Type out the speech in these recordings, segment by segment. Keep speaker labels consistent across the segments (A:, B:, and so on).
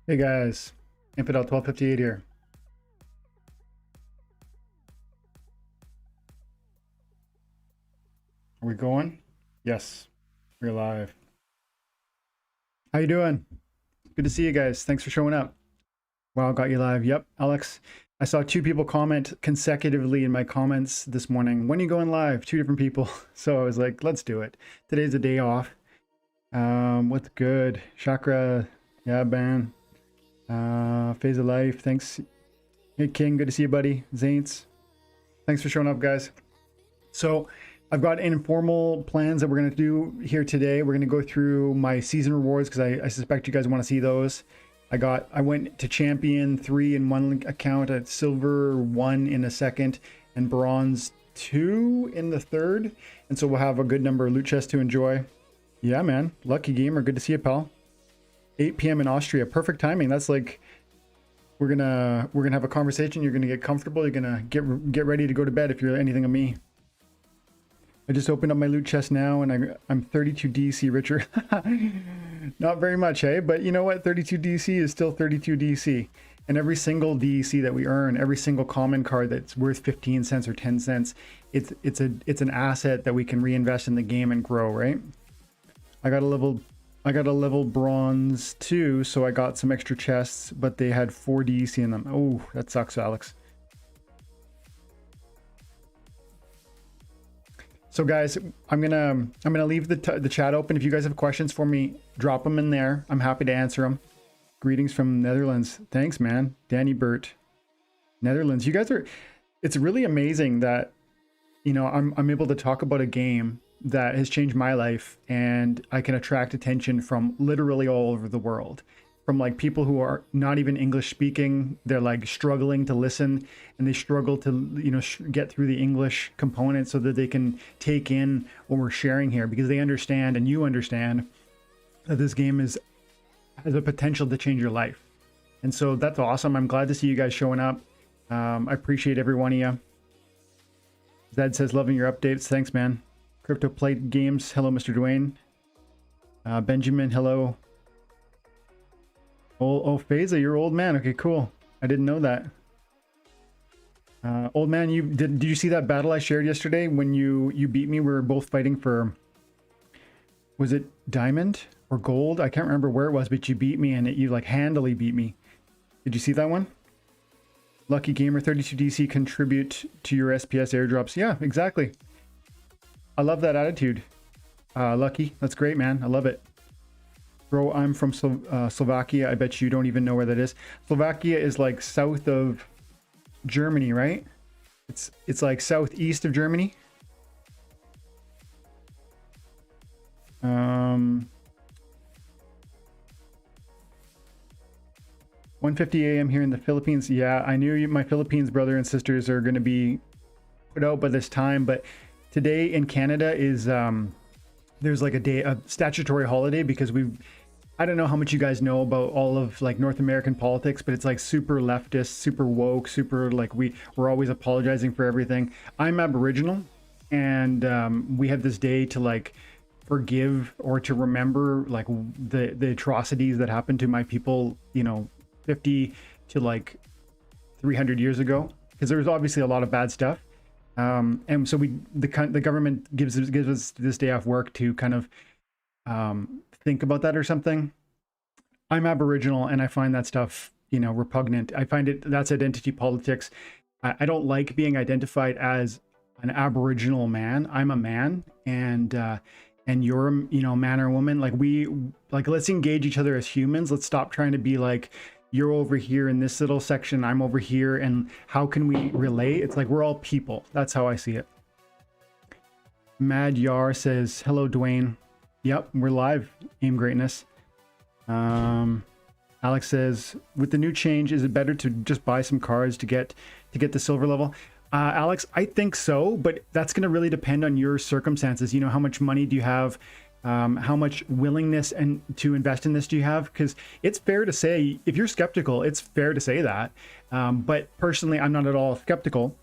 A: Hey guys, Infidel 1258 here. Are we going? Yes, we're live. How you doing? Good to see you guys. Thanks for showing up. Wow, got you live. Yep, Alex. I saw two people comment consecutively in my comments this morning. When are you going live? Two different people. So I was like, let's do it. Today's a day off. What's good? Chakra, yeah, ban. Phase of life, thanks. Hey King, good to see you, buddy. Zaints, thanks for showing up, guys. So I've got informal plans that we're going to do here today. We're going to go through my season rewards because I suspect you guys want to see those. I went to champion 3 in one account, at silver 1 in a second, and bronze 2 in the third. And so we'll have a good number of loot chests to enjoy. Yeah, man. Lucky gamer. Good to see you, pal. 8 p.m. in Austria. Perfect timing. That's like, we're gonna have a conversation. You're gonna get comfortable. You're gonna get ready to go to bed if you're anything of me. I just opened up my loot chest now, and I'm 32 DC richer. Not very much, eh? But you know what? 32 DC is still 32 DC. And every single DC that we earn, every single common card that's worth 15 cents or 10 cents, it's an asset that we can reinvest in the game and grow, right? I got a level bronze 2, so I got some extra chests, but they had 4 DC in them. Oh, that sucks, Alex. So guys, I'm gonna leave the chat open. If you guys have questions for me, drop them in there. I'm happy to answer them. Greetings from Netherlands. Thanks, man. Danny Burt. Netherlands. You guys are. It's really amazing that, you know, I'm able to talk about a game that has changed my life, and I can attract attention from literally all over the world, from like people who are not even English speaking. They're like struggling to listen, and they struggle to, you know, get through the English component so that they can take in what we're sharing here, because they understand, and you understand, that this game has a potential to change your life. And so that's awesome. I'm glad to see you guys showing up. I appreciate every one of you. Zed says, loving your updates. Thanks, man. Crypto Plate Games, hello, Mr. Dwayne. Benjamin, hello. Oh, Phasa, you're old man. Okay, cool. I didn't know that. Old man, did you see that battle I shared yesterday when you beat me? We were both fighting for, was it diamond or gold? I can't remember where it was, but you beat me, and you like handily beat me. Did you see that one? Lucky Gamer 32 DC contribute to your SPS airdrops. Yeah, exactly. I love that attitude. Lucky, that's great, man. I love it. Bro, I'm from Slovakia. I bet you don't even know where that is. Slovakia is like south of Germany, right? It's like southeast of Germany. 1:50 a.m. here in the Philippines. Yeah, I knew my Philippines brother and sisters are going to be put out by this time, but today in Canada is there's like a statutory holiday, because I don't know how much you guys know about all of like North American politics, but it's like super leftist, super woke, super like we're always apologizing for everything. I'm Aboriginal, and we have this day to like forgive or to remember like the atrocities that happened to my people, you know, 50 to like 300 years ago, because there was obviously a lot of bad stuff. And so the government gives us this day off work to kind of think about that or something. I'm Aboriginal, and I find that stuff, you know, repugnant. I find that's identity politics. I don't like being identified as an Aboriginal man. I'm a man, and you're, you know, man or woman. Like let's engage each other as humans. Let's stop trying to be like, you're over here in this little section, I'm over here, and how can we relate? It's like we're all people. That's how I see it. Mad Yar says, hello, Dwayne. Yep, we're live. Aim greatness. Alex says, with the new change, is it better to just buy some cards to get the silver level? Alex, I think so, but that's going to really depend on your circumstances. You know, how much money do you have? How much willingness and to invest in this do you have? Because it's fair to say, if you're skeptical, it's fair to say that. But personally, I'm not at all skeptical.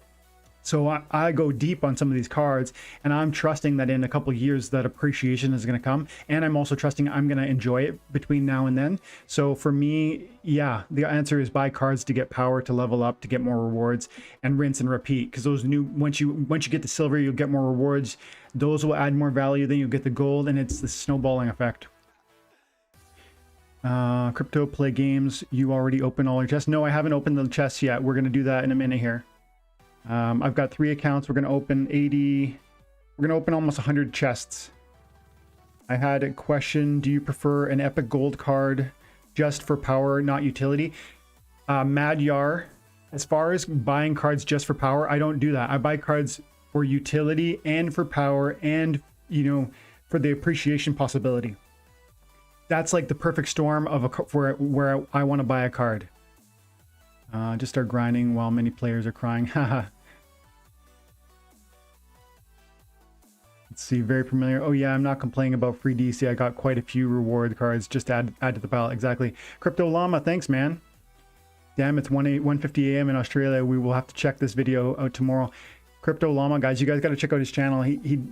A: So I go deep on some of these cards, and I'm trusting that in a couple of years that appreciation is going to come, and I'm also trusting I'm going to enjoy it between now and then. So for me, yeah, the answer is buy cards to get power, to level up, to get more rewards, and rinse and repeat. Because those new once you get the silver, you'll get more rewards. Those will add more value. Then you'll get the gold, and it's the snowballing effect. Crypto play games. You already opened all your chests? No, I haven't opened the chests yet. We're going to do that in a minute here. I've got 3 accounts. We're going to open 80. We're going to open almost 100 chests. I had a question. Do you prefer an epic gold card just for power, not utility? Mad Yar, as far as buying cards just for power, I don't do that. I buy cards for utility and for power and, you know, for the appreciation possibility. That's like the perfect storm of where I want to buy a card. Just start grinding while many players are crying. Haha. Let's see, very familiar. Oh yeah, I'm not complaining about free DC. I got quite a few reward cards. Just add to the pile. Exactly. Crypto Llama, thanks, man. Damn, it's 1:50 a.m. in Australia. We will have to check this video out tomorrow. Crypto Llama, guys, you guys got to check out his channel.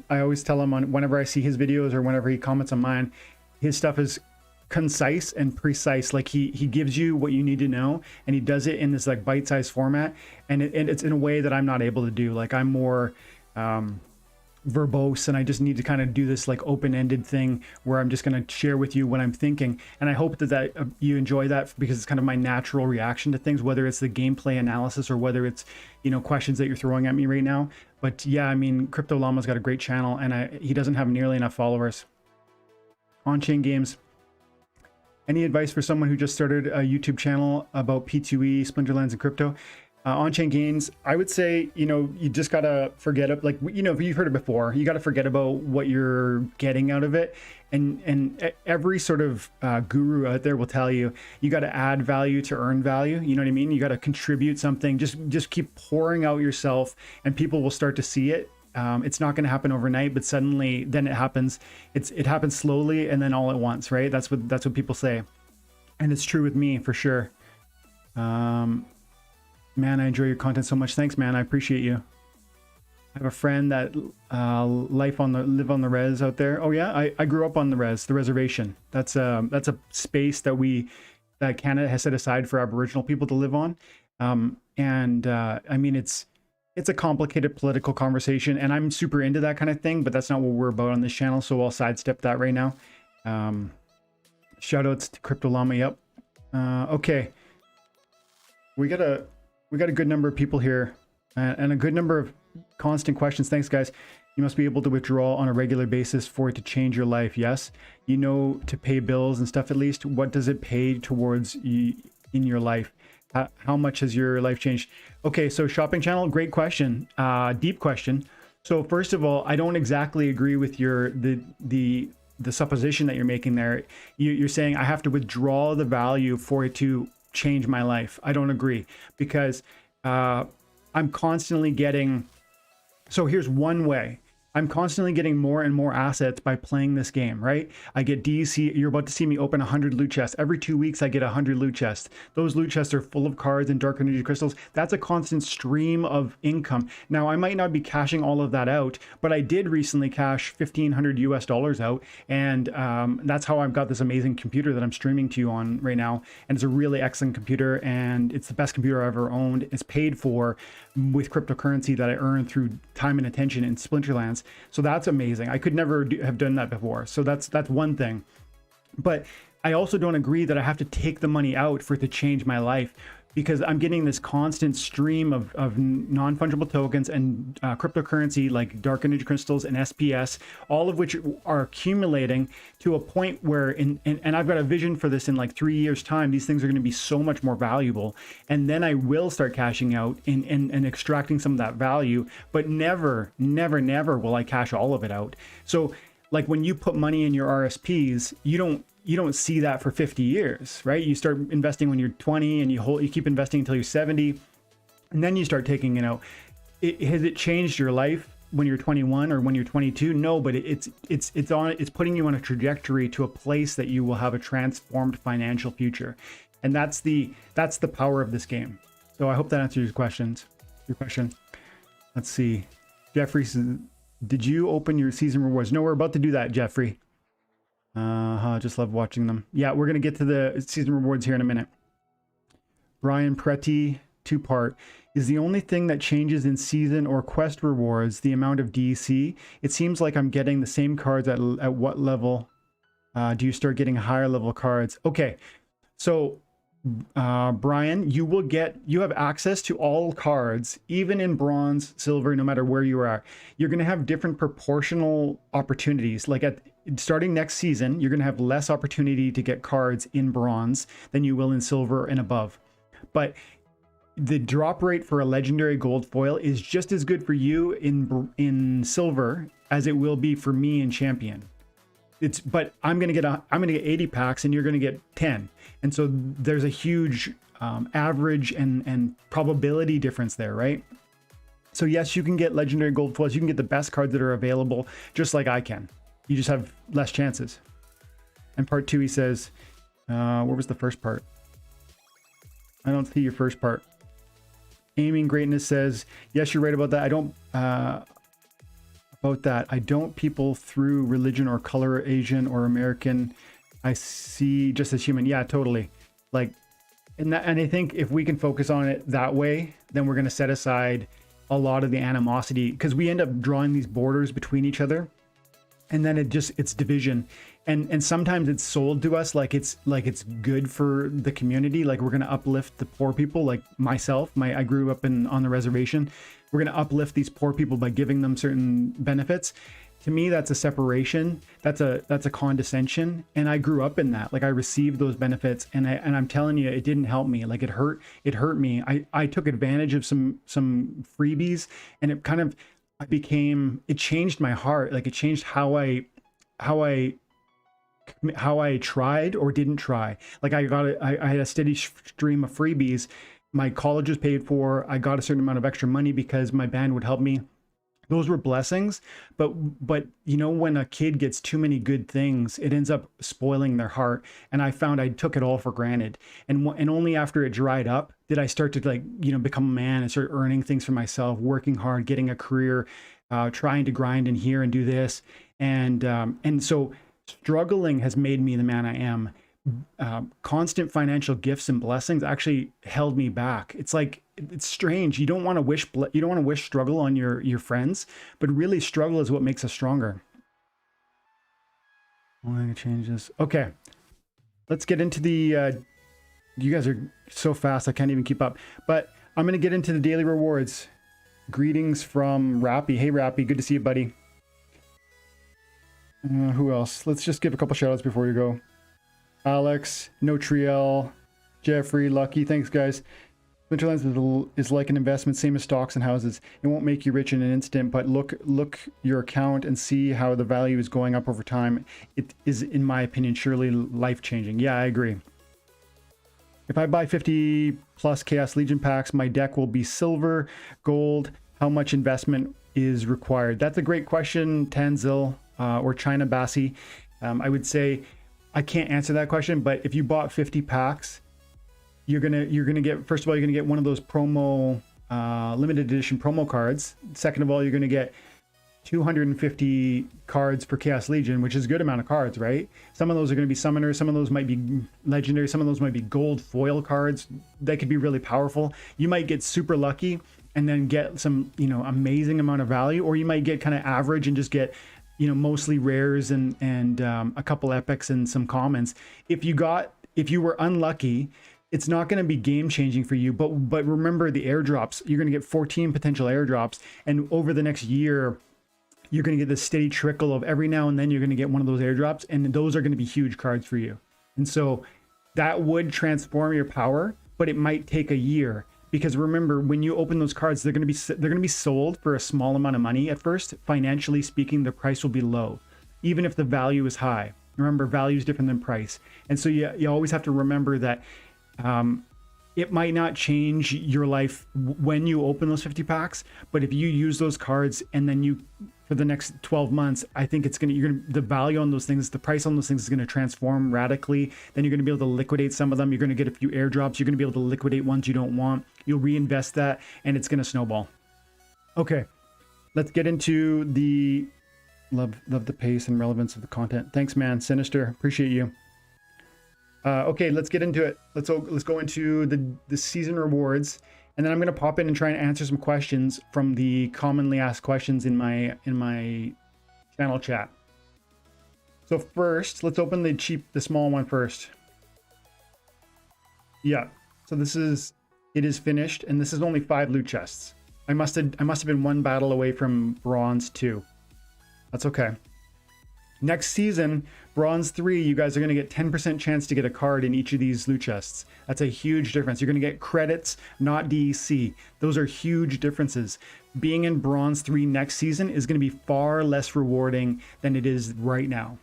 A: I always tell him whenever I see his videos or whenever he comments on mine, his stuff is concise and precise. Like he gives you what you need to know, and he does it in this like bite-sized format, and it's in a way that I'm not able to do. Like I'm more verbose, and I just need to kind of do this like open-ended thing where I'm just going to share with you what I'm thinking, and I hope that you enjoy that, because it's kind of my natural reaction to things, whether it's the gameplay analysis or whether it's, you know, questions that you're throwing at me right now. But yeah, I mean, Crypto Llama's got a great channel, and he doesn't have nearly enough followers. On-chain games. Any advice for someone who just started a YouTube channel about P2E, Splinterlands, and crypto? On-chain gains, I would say, you know, you just gotta forget it. Like, you know, if you've heard it before, you gotta forget about what you're getting out of it. And every sort of guru out there will tell you, you gotta add value to earn value. You know what I mean? You gotta contribute something. Just keep pouring out yourself, and people will start to see it. It's not going to happen overnight, but suddenly then it happens. It happens slowly and then all at once, right? That's what people say, and it's true with me for sure. Man, I enjoy your content so much. Thanks, man. I appreciate you. I have a friend that live on the res out there. Oh yeah, I grew up on the reservation. That's a space that Canada has set aside for Aboriginal people to live on. I mean, it's a complicated political conversation, and I'm super into that kind of thing, but that's not what we're about on this channel, so I'll sidestep that right now. Shout outs to Crypto Llama. Yep. Okay. We got a good number of people here, and a good number of constant questions. Thanks, guys. You must be able to withdraw on a regular basis for it to change your life. Yes. You know, to pay bills and stuff at least. What does it pay towards in your life? How much has your life changed? Okay, so shopping channel, great question, deep question. So first of all, I don't exactly agree with the supposition that you're making there. You're saying I have to withdraw the value for it to change my life. I don't agree, because I'm constantly getting. So here's one way. I'm constantly getting more and more assets by playing this game, right? I get DC, you're about to see me open 100 loot chests. Every 2 weeks, I get 100 loot chests. Those loot chests are full of cards and dark energy crystals. That's a constant stream of income. Now, I might not be cashing all of that out, but I did recently cash $1,500 US out. And that's how I've got this amazing computer that I'm streaming to you on right now. And it's a really excellent computer, and it's the best computer I've ever owned. It's paid for with cryptocurrency that I earned through time and attention in Splinterlands. So that's amazing. I could never have done that before. So that's one thing. But I also don't agree that I have to take the money out for it to change my life, because I'm getting this constant stream of non-fungible tokens and cryptocurrency like dark energy crystals and SPS, all of which are accumulating to a point where, and I've got a vision for this in like 3 years time, these things are going to be so much more valuable. And then I will start cashing out and extracting some of that value, but never will I cash all of it out. So like when you put money in your RSPs, you don't see that for 50 years, right? You start investing when you're 20 and you keep investing until you're 70, and then you start taking it out. Has it changed your life when you're 21 or when you're 22? No, but it's putting you on a trajectory to a place that you will have a transformed financial future. And that's the power of this game. So I hope that answers your question. Let's see. Jeffrey says, did you open your season rewards? No, we're about to do that, Jeffrey. Just love watching them. Yeah, we're going to get to the season rewards here in a minute. Brian Preti, 2-part. Is the only thing that changes in season or quest rewards the amount of DC? It seems like I'm getting the same cards at what level do you start getting higher level cards? Okay, so Brian, you have access to all cards, even in bronze, silver, no matter where you are. You're going to have different proportional opportunities. Like starting next season, you're going to have less opportunity to get cards in bronze than you will in silver and above. But the drop rate for a legendary gold foil is just as good for you in silver as it will be for me in champion. But I'm gonna get 80 packs and you're gonna get 10, and so there's a huge average and probability difference there, right? So yes, you can get legendary gold foils, you can get the best cards that are available, just like I can. You just have less chances. And part 2, he says, what was the first part? I don't see your first part. Aiming Greatness says, yes, you're right about that. I don't people through religion or color, Asian or American. I see just as human. Yeah, totally. Like, and I think if we can focus on it that way, then we're going to set aside a lot of the animosity, because we end up drawing these borders between each other, and then it's division. And sometimes it's sold to us like it's good for the community, like we're going to uplift the poor people, like myself. I grew up on the reservation. We're going to uplift these poor people by giving them certain benefits. To me, that's a separation. That's a condescension. And I grew up in that. Like I received those benefits, and I'm telling you, it didn't help me. Like it hurt me. I took advantage of some freebies, and it kind of it changed my heart. Like it changed how I tried or didn't try. Like I had a steady stream of freebies. My college was paid for. I got a certain amount of extra money because my band would help me. Those were blessings. But you know, when a kid gets too many good things, it ends up spoiling their heart. And I found I took it all for granted. And only after it dried up did I start to become a man and start earning things for myself, working hard, getting a career, trying to grind in here and do this. And so struggling has made me the man I am. Constant financial gifts and blessings actually held me back. It's strange. You don't want to wish struggle on your friends, but really struggle is what makes us stronger. I'm going to change this. Okay, let's get into the. You guys are so fast, I can't even keep up. But I'm going to get into the daily rewards. Greetings from Rappy. Hey Rappy, good to see you, buddy. Who else? Let's just give a couple shout outs before you go. Alex, Notriel, Jeffrey, Lucky, thanks guys. Splinterlands is like an investment, same as stocks and houses. It won't make you rich in an instant, but look your account and see how the value is going up over time. It is, in my opinion, surely life-changing. Yeah, I agree. If I buy 50 plus Chaos Legion packs, my deck will be silver, gold. How much investment is required? That's a great question, Tanzil or China Bassi. I would say I can't answer that question, but if you bought 50 packs, you're gonna get, first of all, you're gonna get one of those promo limited edition promo cards. Second of all, you're gonna get 250 cards for Chaos Legion, which is a good amount of cards, right? Some of those are going to be summoners, some of those might be legendary, some of those might be gold foil cards. They could be really powerful. You might get super lucky and then get some, amazing amount of value, or you might get kind of average and just get, mostly rares and a couple epics and some commons. If you were unlucky, it's not going to be game changing for you, but remember the airdrops. You're going to get 14 potential airdrops, and over the next year, you're going to get this steady trickle of every now and then you're going to get one of those airdrops, and those are going to be huge cards for you. And so that would transform your power, but it might take a year, because remember, when you open those cards, they're going to be sold for a small amount of money at first. Financially speaking, the price will be low, even if the value is high. Remember, value is different than price. And so you always have to remember that it might not change your life when you open those 50 packs, but if you use those cards and then for the next 12 months, I think the value on those things, the price on those things is going to transform radically. Then you're going to be able to liquidate some of them. You're going to get a few airdrops. You're going to be able to liquidate ones you don't want. You'll reinvest that, and it's going to snowball. Okay, let's get into the love the pace and relevance of the content. Thanks, man. Sinister, appreciate you. Okay, let's get into it. Let's go into the season rewards, and then I'm gonna pop in and try and answer some questions from the commonly asked questions in my channel chat. So first, let's open the small one first. Yeah. So it is finished, and this is only 5 loot chests. I must have been 1 battle away from bronze 2. That's okay. Next season, bronze 3, you guys are going to get 10% chance to get a card in each of these loot chests. That's a huge difference. You're going to get credits, not DEC. Those are huge differences. Being in bronze 3 next season is going to be far less rewarding than it is right now.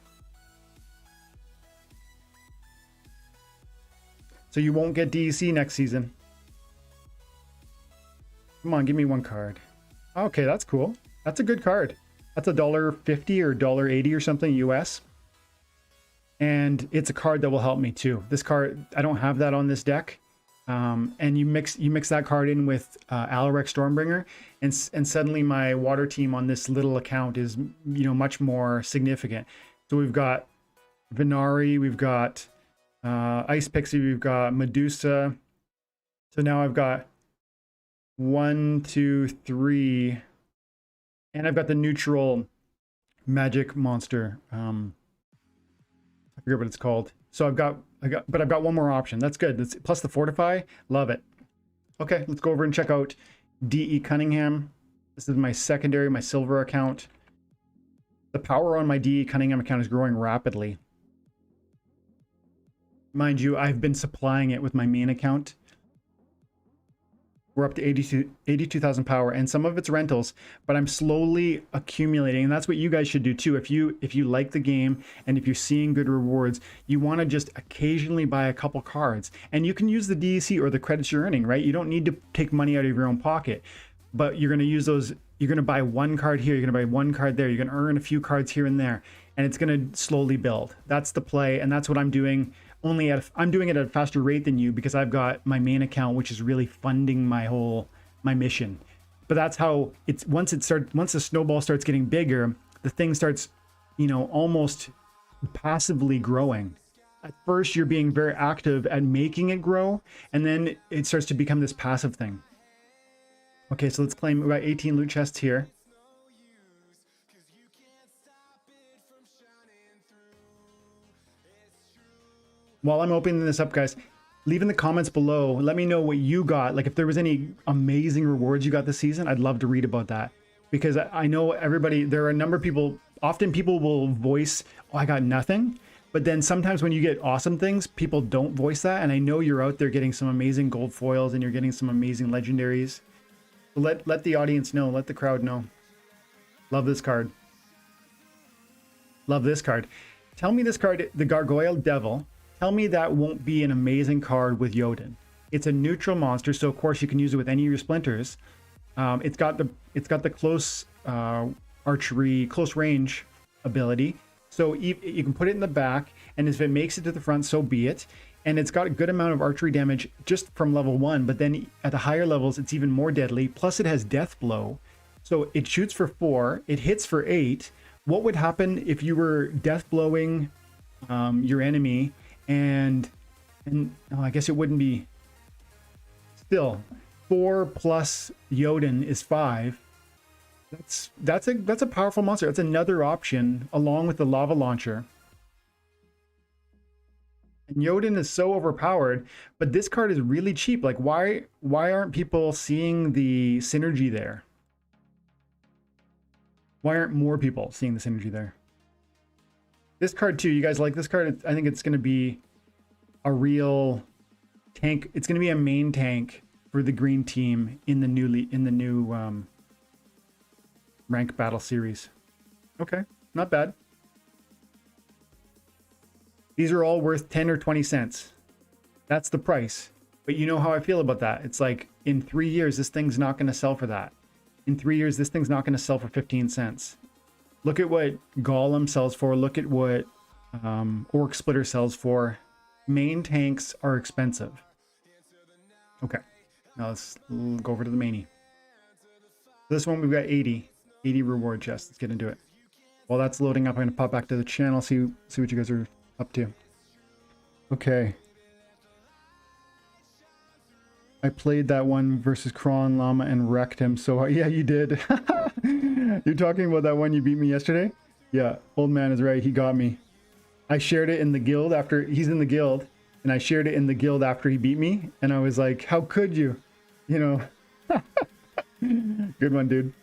A: So you won't get DEC next season. Come on, give me 1 card. Okay, that's cool. That's a good card. That's $1.50 or $1.80 or something US. And it's a card that will help me too. This card, I don't have that on this deck. And you mix that card in with Alaric Stormbringer, and suddenly my water team on this little account is, you know, much more significant. So we've got Venari, we've got Ice Pixie, we've got Medusa. So now I've got 1, 2, 3, and I've got the neutral magic monster. I forget what it's called. So I've got 1 more option. That's good. That's plus the fortify. Love it. Okay, let's go over and check out DE Cunningham. This is my secondary, my silver account. The power on my DE Cunningham account is growing rapidly. Mind you, I've been supplying it with my main account. We're up to 82,000 power, and some of it's rentals, but I'm slowly accumulating, and that's what you guys should do too. If you like the game and if you're seeing good rewards, you want to just occasionally buy a couple cards, and you can use the DEC or the credits you're earning, right? You don't need to take money out of your own pocket, but you're going to use those. You're going to buy 1 card here, you're going to buy 1 card there, you're going to earn a few cards here and there, and it's going to slowly build. That's the play, and that's what I'm doing. I'm doing it at a faster rate than you because I've got my main account, which is really funding my mission. But that's how it's once the snowball starts getting bigger, the thing starts, you know, almost passively growing. At first, you're being very active at making it grow, and then it starts to become this passive thing. Okay, so let's claim. We got 18 loot chests here. While I'm opening this up, guys, leave in the comments below. Let me know what you got. Like if there was any amazing rewards you got this season, I'd love to read about that. Because I know there are a number of people, often people will voice, oh, I got nothing. But then sometimes when you get awesome things, people don't voice that. And I know you're out there getting some amazing gold foils and you're getting some amazing legendaries. So let the audience know, let the crowd know. Love this card. Love this card. Tell me this card, the Gargoyle Devil. Tell me that won't be an amazing card with Jotun. It's a neutral monster, so of course you can use it with any of your splinters. It's got the close archery, close range ability. So you can put it in the back, and if it makes it to the front, so be it. And it's got a good amount of archery damage just from level 1, but then at the higher levels, it's even more deadly. Plus it has Death Blow. So it shoots for 4, it hits for 8. What would happen if you were Death Blowing your enemy? And oh, I guess it wouldn't be. Still, 4 plus Jotun is 5. That's a powerful monster. That's another option along with the lava launcher. And Jotun is so overpowered, but this card is really cheap. Like why aren't people seeing the synergy there? Why aren't more people seeing the synergy there? This card too, you guys like this card? I think it's going to be a real tank. It's going to be a main tank for the green team in the new rank battle series. Okay, not bad. These are all worth 10 or 20 cents. That's the price. But you know how I feel about that. It's like in 3 years, this thing's not going to sell for that. In 3 years, this thing's not going to sell for 15 cents. Look at what Golem sells for. Look at what Orc Splitter sells for. Main tanks are expensive. Okay, now let's go over to the mainy. this one we've got 80 reward chests. Let's get into it. While that's loading up, I'm gonna pop back to the channel, see what you guys are up to. Okay. I played that one versus Kron Llama and wrecked him. So yeah, you did. You're talking about that one you beat me yesterday? Yeah, old man is right. He got me. I shared it in the guild after he's in the guild, and I shared it in the guild after he beat me, and I was like, how could you? You know. Good one, dude.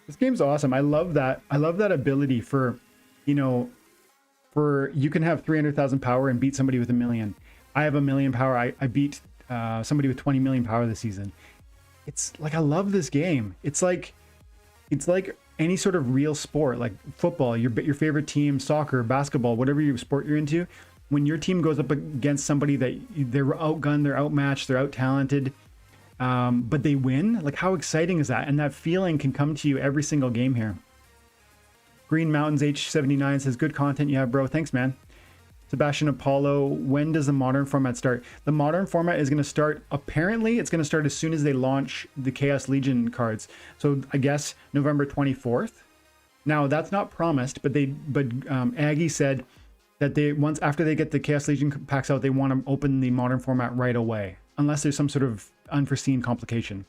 A: This game's awesome. I love that. I love that ability for, you know, for you can have 300,000 power and beat somebody with 1 million. I have 1 million power. I beat somebody with 20 million power this season. It's like, I love this game. It's like any sort of real sport, like football, your favorite team, soccer, basketball, whatever your sport you're into. When your team goes up against somebody that they're outgunned, they're outmatched, they're out-talented, but they win, like how exciting is that? And that feeling can come to you every single game here. Green Mountains H79 says, good content you have, bro. Thanks, man. Sebastian Apollo, when does the modern format start? The modern format is going to start, apparently it's going to start as soon as they launch the Chaos Legion cards. So I guess November 24th. Now that's not promised, but Aggie said that once after they get the Chaos Legion packs out, they want to open the modern format right away, unless there's some sort of unforeseen complication.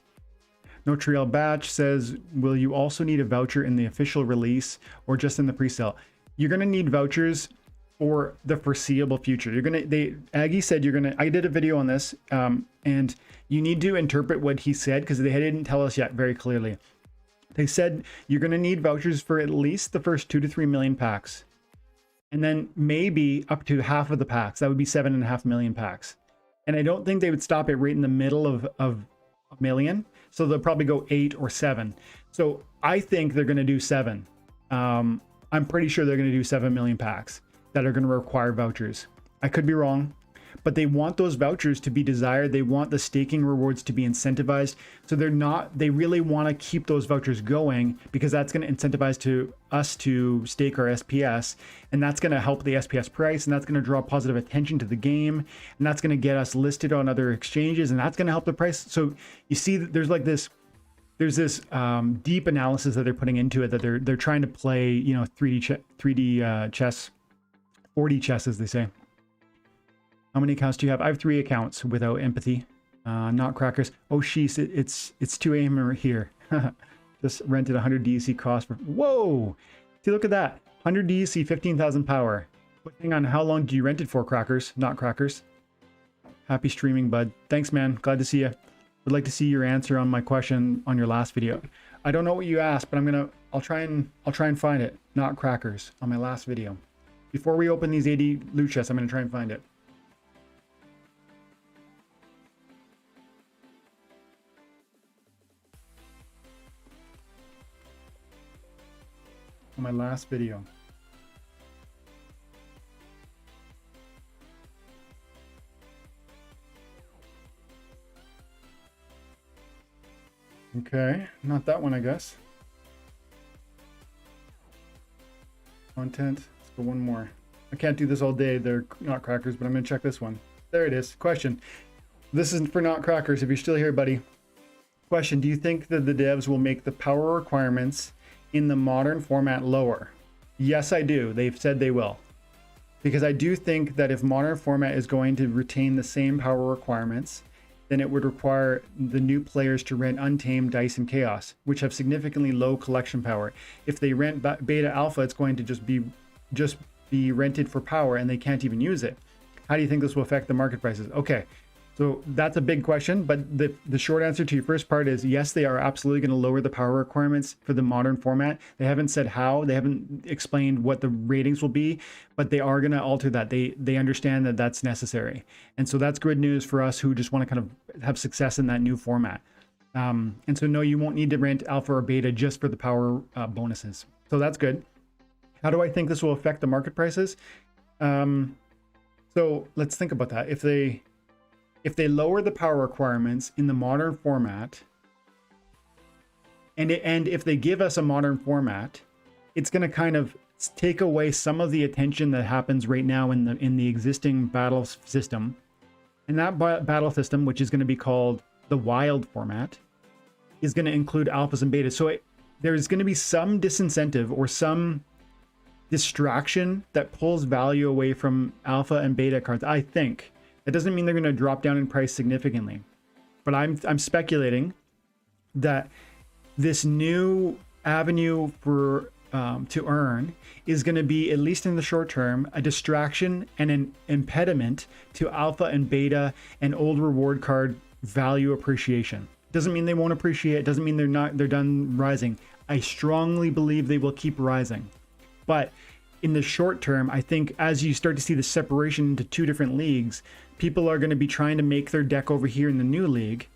A: No Trial Batch says, will you also need a voucher in the official release or just in the pre-sale? You're going to need vouchers for the foreseeable future. Aggie said I did a video on this, and you need to interpret what he said because they didn't tell us yet very clearly. They said you're going to need vouchers for at least the first 2 to 3 million packs, and then maybe up to half of the packs. That would be 7.5 million packs. And I don't think they would stop it right in the middle of a million. So they'll probably go 8 or 7. So I think they're going to do 7. I'm pretty sure they're going to do 7 million packs that are going to require vouchers. I could be wrong, but they want those vouchers to be desired. They want the staking rewards to be incentivized. So they really want to keep those vouchers going because that's going to incentivize us to stake our SPS, and that's going to help the SPS price, and that's going to draw positive attention to the game, and that's going to get us listed on other exchanges, and that's going to help the price. So you see that there's this deep analysis that they're putting into it, that they're trying to play, you know, 3D chess, 4D chess, as they say. How many accounts do you have? I have 3 accounts without empathy. Not crackers. Oh, sheesh, it's 2 a.m. here. Just rented 100 DEC cost for. Whoa! See, look at that. 100 DEC, 15,000 power. But hang on, how long do you rent it for, crackers? Not crackers. Happy streaming, bud. Thanks, man. Glad to see you. Would like to see your answer on my question on your last video. I don't know what you asked, but I'll try and find it. Not crackers on my last video. Before we open these 80 loot chests, I'm gonna try and find it. On my last video. Okay, not that one, I guess. Content. Let's go one more. I can't do this all day. They're not crackers, but I'm gonna check this one. There it is. Question. This is for not crackers. If you're still here, buddy. Question. Do you think that the devs will make the power requirements in the modern format lower? Yes, I do. They've said they will. Because I do think that if modern format is going to retain the same power requirements, then it would require the new players to rent Untamed, Dice, and Chaos, which have significantly low collection power. If they rent Beta Alpha, it's going to just be rented for power and they can't even use it. How do you think this will affect the market prices? Okay, so that's a big question, but the short answer to your first part is yes, they are absolutely going to lower the power requirements for the modern format. They haven't said how, they haven't explained what the ratings will be, but they are going to alter that. They understand that that's necessary. And so that's good news for us who just want to kind of have success in that new format. And so no, you won't need to rent Alpha or Beta just for the power bonuses. So that's good. How do I think this will affect the market prices? So let's think about that. If they lower the power requirements in the modern format, and if they give us a modern format, it's going to kind of take away some of the attention that happens right now in the existing battle system. And that battle system, which is going to be called the wild format, is going to include alphas and betas. So there's going to be some disincentive or some distraction that pulls value away from alpha and beta cards, I think. That doesn't mean they're going to drop down in price significantly. But I'm speculating that this new avenue for to earn is going to be, at least in the short term, a distraction and an impediment to alpha and beta and old reward card value appreciation. Doesn't mean they won't appreciate. Doesn't mean they're done rising. I strongly believe they will keep rising. But in the short term, I think as you start to see the separation into two different leagues, people are going to be trying to make their deck over here in the new league,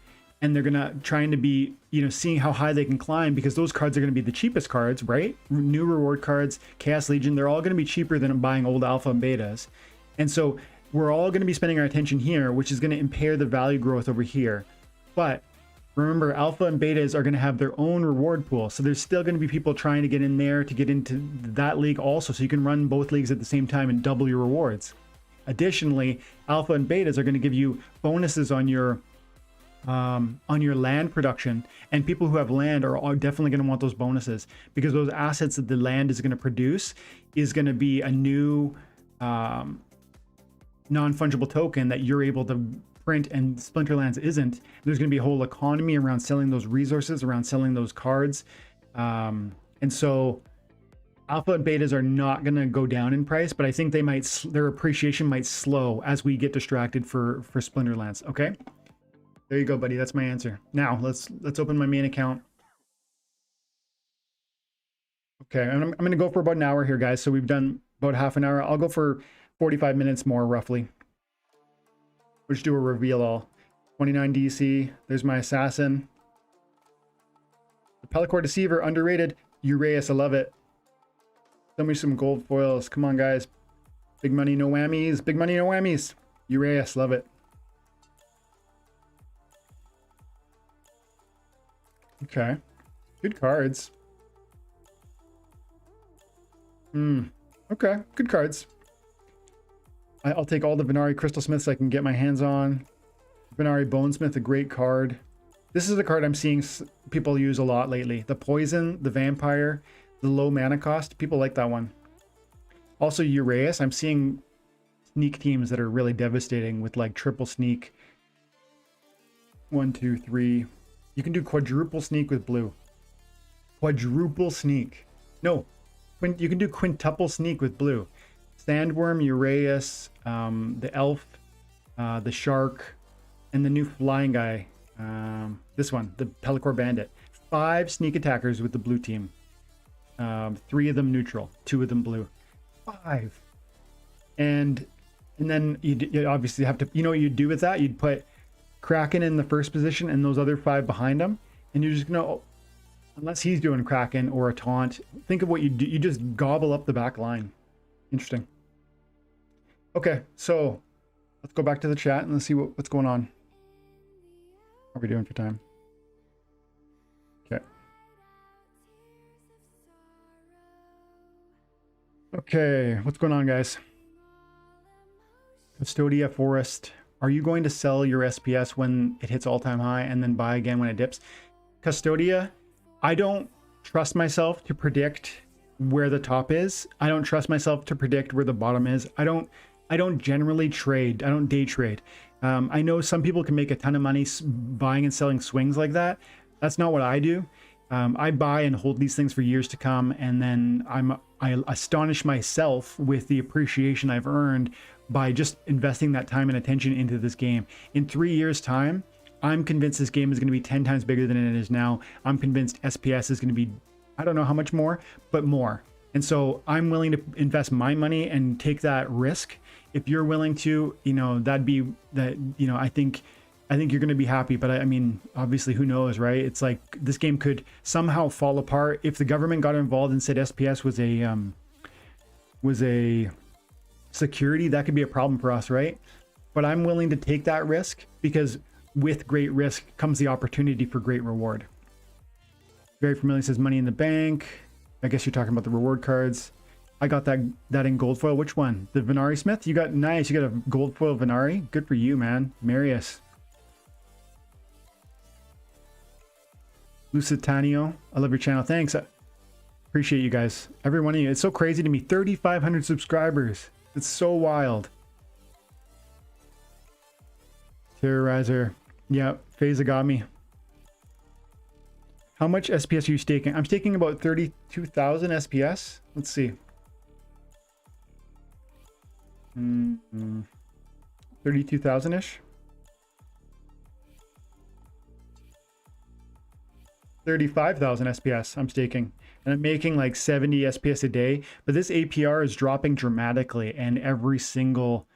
A: and they're going to trying to be, seeing how high they can climb, because those cards are going to be the cheapest cards, right? New reward cards, Chaos Legion, they're all going to be cheaper than buying old alpha and betas. And so we're all going to be spending our attention here, which is going to impair the value growth over here. But remember, alpha and betas are going to have their own reward pool. So there's still going to be people trying to get in there to get into that league also. So you can run both leagues at the same time and double your rewards. Additionally, alpha and betas are going to give you bonuses on your land production. And people who have land are definitely going to want those bonuses, because those assets that the land is going to produce is going to be a new non-fungible token that you're able to print, and Splinterlands isn't. There's going to be a whole economy around selling those resources, around selling those cards. And so alpha and betas are not going to go down in price, but I think their appreciation might slow as we get distracted for Splinterlands. Okay, there you go, buddy. That's my answer. Now let's open my main account. Okay, I'm going to go for about an hour here, guys. So we've done about half an hour. I'll go for 45 minutes more, roughly. We'll just do a reveal all. 29 DC. There's my assassin. The Pellicor Deceiver, underrated. Uraeus, I love it. Send me some gold foils. Come on, guys. Big money, no whammies. Big money, no whammies. Uraeus, love it. Okay. Good cards. Okay, good cards. I'll take all the Venari Crystal Smiths I can get my hands on. Venari Bonesmith, a great card. This is a card I'm seeing people use a lot lately. The Poison, the Vampire, the low mana cost. People like that one. Also Uraeus. I'm seeing sneak teams that are really devastating with like triple sneak. 1, 2, 3. You can do quadruple sneak with blue. Quadruple sneak. No, you can do quintuple sneak with blue. Sandworm, Uraeus, the Elf, the Shark, and the new flying guy. This one, the Pellicor Bandit. 5 sneak attackers with the blue team. 3 of them neutral, 2 of them blue. 5. And then you obviously have to, what you'd do with that? You'd put Kraken in the first position and those other 5 behind him. And you're just going to, unless he's doing Kraken or a taunt, think of what you do. You just gobble up the back line. Interesting. Okay, so let's go back to the chat and let's see what's going on. How are we doing for time? Okay. Okay, what's going on, guys? Custodia Forest. Are you going to sell your SPS when it hits all-time high and then buy again when it dips? Custodia, I don't trust myself to predict where the top is. I don't trust myself to predict where the bottom is. I don't generally trade. I don't day trade. I know some people can make a ton of money buying and selling swings like that. That's not what I do. I buy and hold these things for years to come, and then I astonish myself with the appreciation I've earned by just investing that time and attention into this game. In 3 years' time, I'm convinced this game is going to be 10 times bigger than it is now. I'm convinced SPS is going to be, I don't know how much more, but more. And so I'm willing to invest my money and take that risk. If you're willing to, that'd be that, I think you're going to be happy. But I mean, obviously, who knows, right? It's like this game could somehow fall apart if the government got involved and said SPS was a security. That could be a problem for us, right? But I'm willing to take that risk, because with great risk comes the opportunity for great reward. Very familiar, says money in the bank. I guess you're talking about the reward cards. I got that in gold foil. Which one? The Venari Smith? You got nice. You got a gold foil Venari. Good for you, man. Marius. Lucitanio, I love your channel. Thanks. I appreciate you guys. Every one of you. It's so crazy to me. 3,500 subscribers. It's so wild. Terrorizer. Yeah, Phasa got me. How much SPS are you staking? I'm staking about 32,000 SPS. Let's see. 32,000-ish. 35,000 SPS I'm staking, and I'm making like 70 SPS a day, but this APR is dropping dramatically, and every single,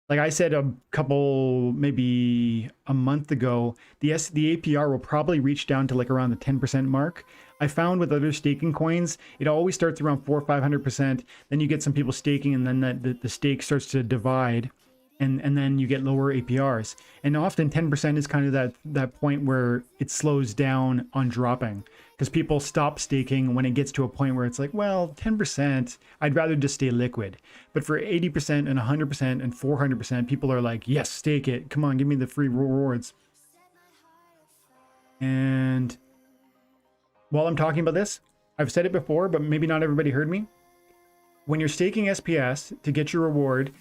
A: like I said a couple, maybe a month ago, the APR will probably reach down to like around the 10% mark. I found with other staking coins, it always starts around 400 or 500%. Then you get some people staking, and then the stake starts to divide, and then you get lower APRs. And often 10% is kind of that point where it slows down on dropping, because people stop staking when it gets to a point where it's like, well, 10%, I'd rather just stay liquid. But for 80% and 100% and 400%, people are like, yes, stake it. Come on, give me the free rewards. And while I'm talking about this, I've said it before, but maybe not everybody heard me. When you're staking SPS to get your reward,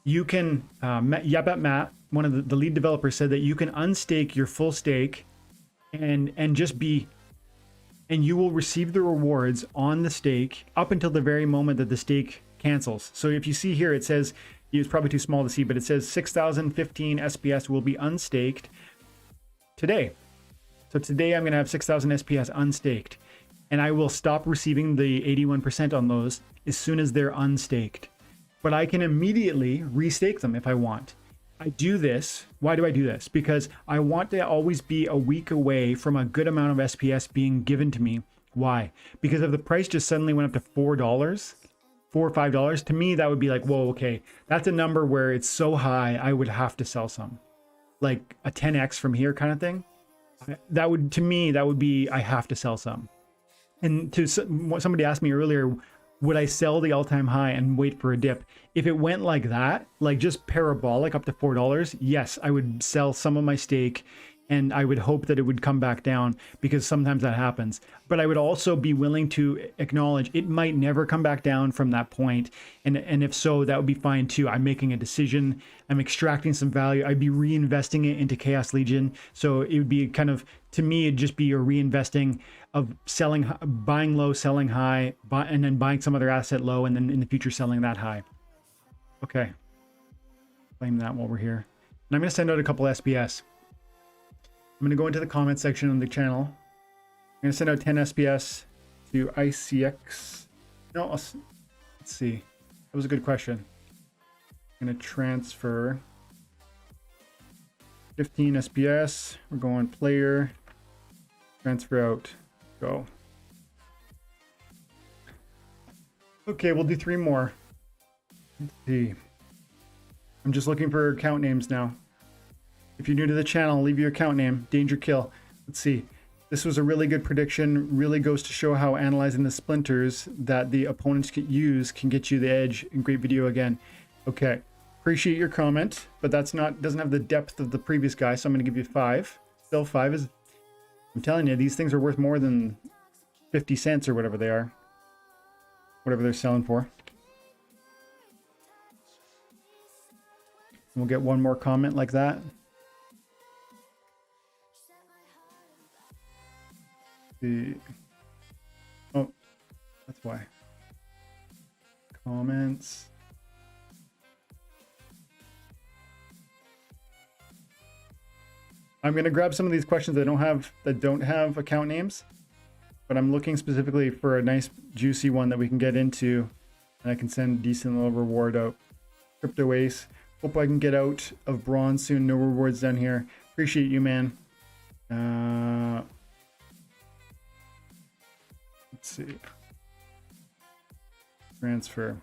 A: you can, Matt, one of the lead developers, said that you can unstake your full stake and you will receive the rewards on the stake up until the very moment that the stake cancels. So if you see here, it says, it's probably too small to see, but it says 6,015 SPS will be unstaked today. So today I'm going to have 6,000 SPS unstaked, and I will stop receiving the 81% on those as soon as they're unstaked. But I can immediately restake them if I want. I do this. Why do I do this? Because I want to always be a week away from a good amount of SPS being given to me. Why? Because if the price just suddenly went up to $4, $4 or $5, to me, that would be like, whoa, okay, that's a number where it's so high, I would have to sell some. Like a 10x from here kind of thing. That would, to me, that would be, I have to sell some. And to somebody asked me earlier, would I sell the all-time high and wait for a dip? If it went like that, like just parabolic up to $4, yes, I would sell some of my stake, and I would hope that it would come back down, because sometimes that happens. But I would also be willing to acknowledge it might never come back down from that point. And if so, that would be fine too. I'm making a decision. I'm extracting some value. I'd be reinvesting it into Chaos Legion. So it would be kind of, to me, it'd just be a reinvesting of selling, buying low, selling high, and then buying some other asset low, and then in the future selling that high. Okay. Claim that while we're here. And I'm going to send out a couple SPS. I'm going to go into the comment section on the channel. I'm going to send out 10 SPS to ICX. No, let's see. That was a good question. I'm going to transfer 15 SPS. We're going player. Transfer out. Go. Okay, we'll do 3 more. Let's see. I'm just looking for account names now. If you're new to the channel, leave your account name, Danger Kill. Let's see. This was a really good prediction. Really goes to show how analyzing the splinters that the opponents can use can get you the edge. And great video again. Okay. Appreciate your comment, but that's not, doesn't have the depth of the previous guy, so I'm going to give you 5. Still 5 is, I'm telling you, these things are worth more than 50 cents or whatever they are. Whatever they're selling for. We'll get one more comment like that. Oh, that's why. Comments. I'm going to grab some of these questions that don't have account names, but I'm looking specifically for a nice juicy one that we can get into, and I can send a decent little reward out. Crypto Ace. Hope I can get out of bronze soon. No rewards down here. Appreciate you, man. Let's see. Transfer.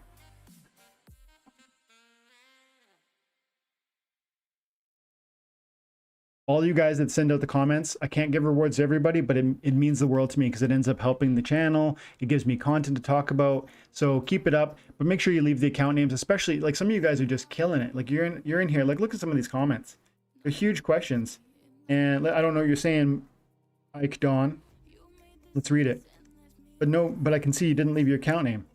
A: All you guys that send out the comments, I can't give rewards to everybody, but it means the world to me because it ends up helping the channel. It gives me content to talk about. So keep it up, but make sure you leave the account names, especially like some of you guys are just killing it. Like you're in here. Like look at some of these comments. They're huge questions. And I don't know what you're saying, Ike Dawn. Let's read it. But I can see you didn't leave your account name.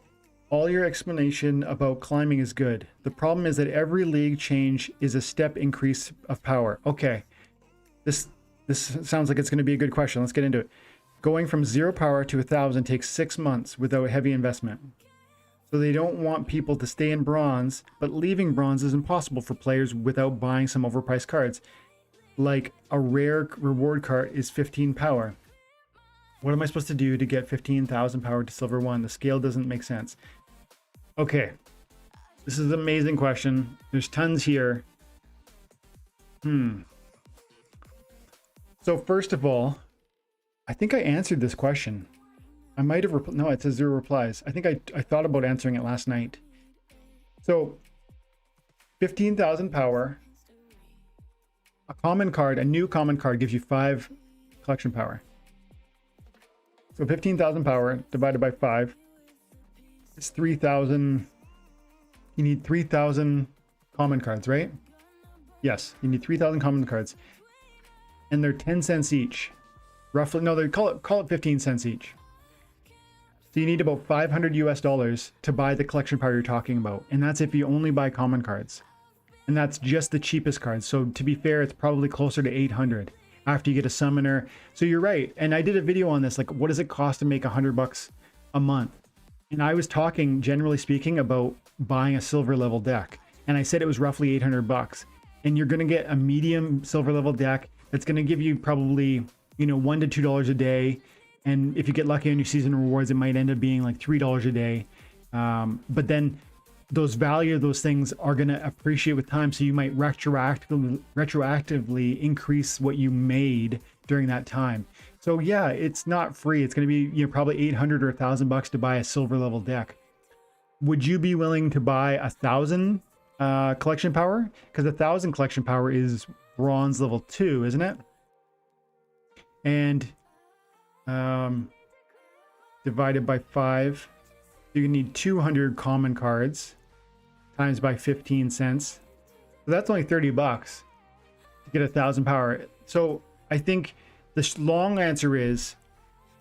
A: All your explanation about climbing is good. The problem is that every league change is a step increase of power. Okay. This sounds like it's going to be a good question. Let's get into it. Going from 0 power to 1,000 takes 6 months without heavy investment. So they don't want people to stay in bronze, but leaving bronze is impossible for players without buying some overpriced cards. Like a rare reward card is 15 power. What am I supposed to do to get 15,000 power to silver 1? The scale doesn't make sense. Okay. This is an amazing question. There's tons here. So first of all, I think I answered this question. I might have, no, it says 0 replies. I think I thought about answering it last night. So 15,000 power, a common card, a new common card gives you 5 collection power. So 15,000 power divided by 5 is 3,000. You need 3,000 common cards, right? Yes, you need 3,000 common cards. And they're 10 cents each. Roughly, no, they call it 15 cents each. So you need about $500 to buy the collection power you're talking about. And that's if you only buy common cards. And that's just the cheapest cards. So to be fair, it's probably closer to 800 after you get a summoner. So you're right. And I did a video on this, like what does it cost to make $100 a month? And I was talking, generally speaking, about buying a silver level deck. And I said it was roughly $800. And you're going to get a medium silver level deck that's going to give you probably, you know, $1 to $2 a day. And if you get lucky on your season rewards, it might end up being like $3 a day. But then those value of those things are going to appreciate with time. So you might retroactively increase what you made during that time. So yeah, it's not free. It's going to be, you know, probably 800 or $1,000 to buy a silver level deck. Would you be willing to buy 1,000 collection power? Because 1,000 collection power is bronze level 2, isn't it? And divided by 5, you need 200 common cards times by 15 cents. So that's only $30 to get 1,000 power. So I think the long answer is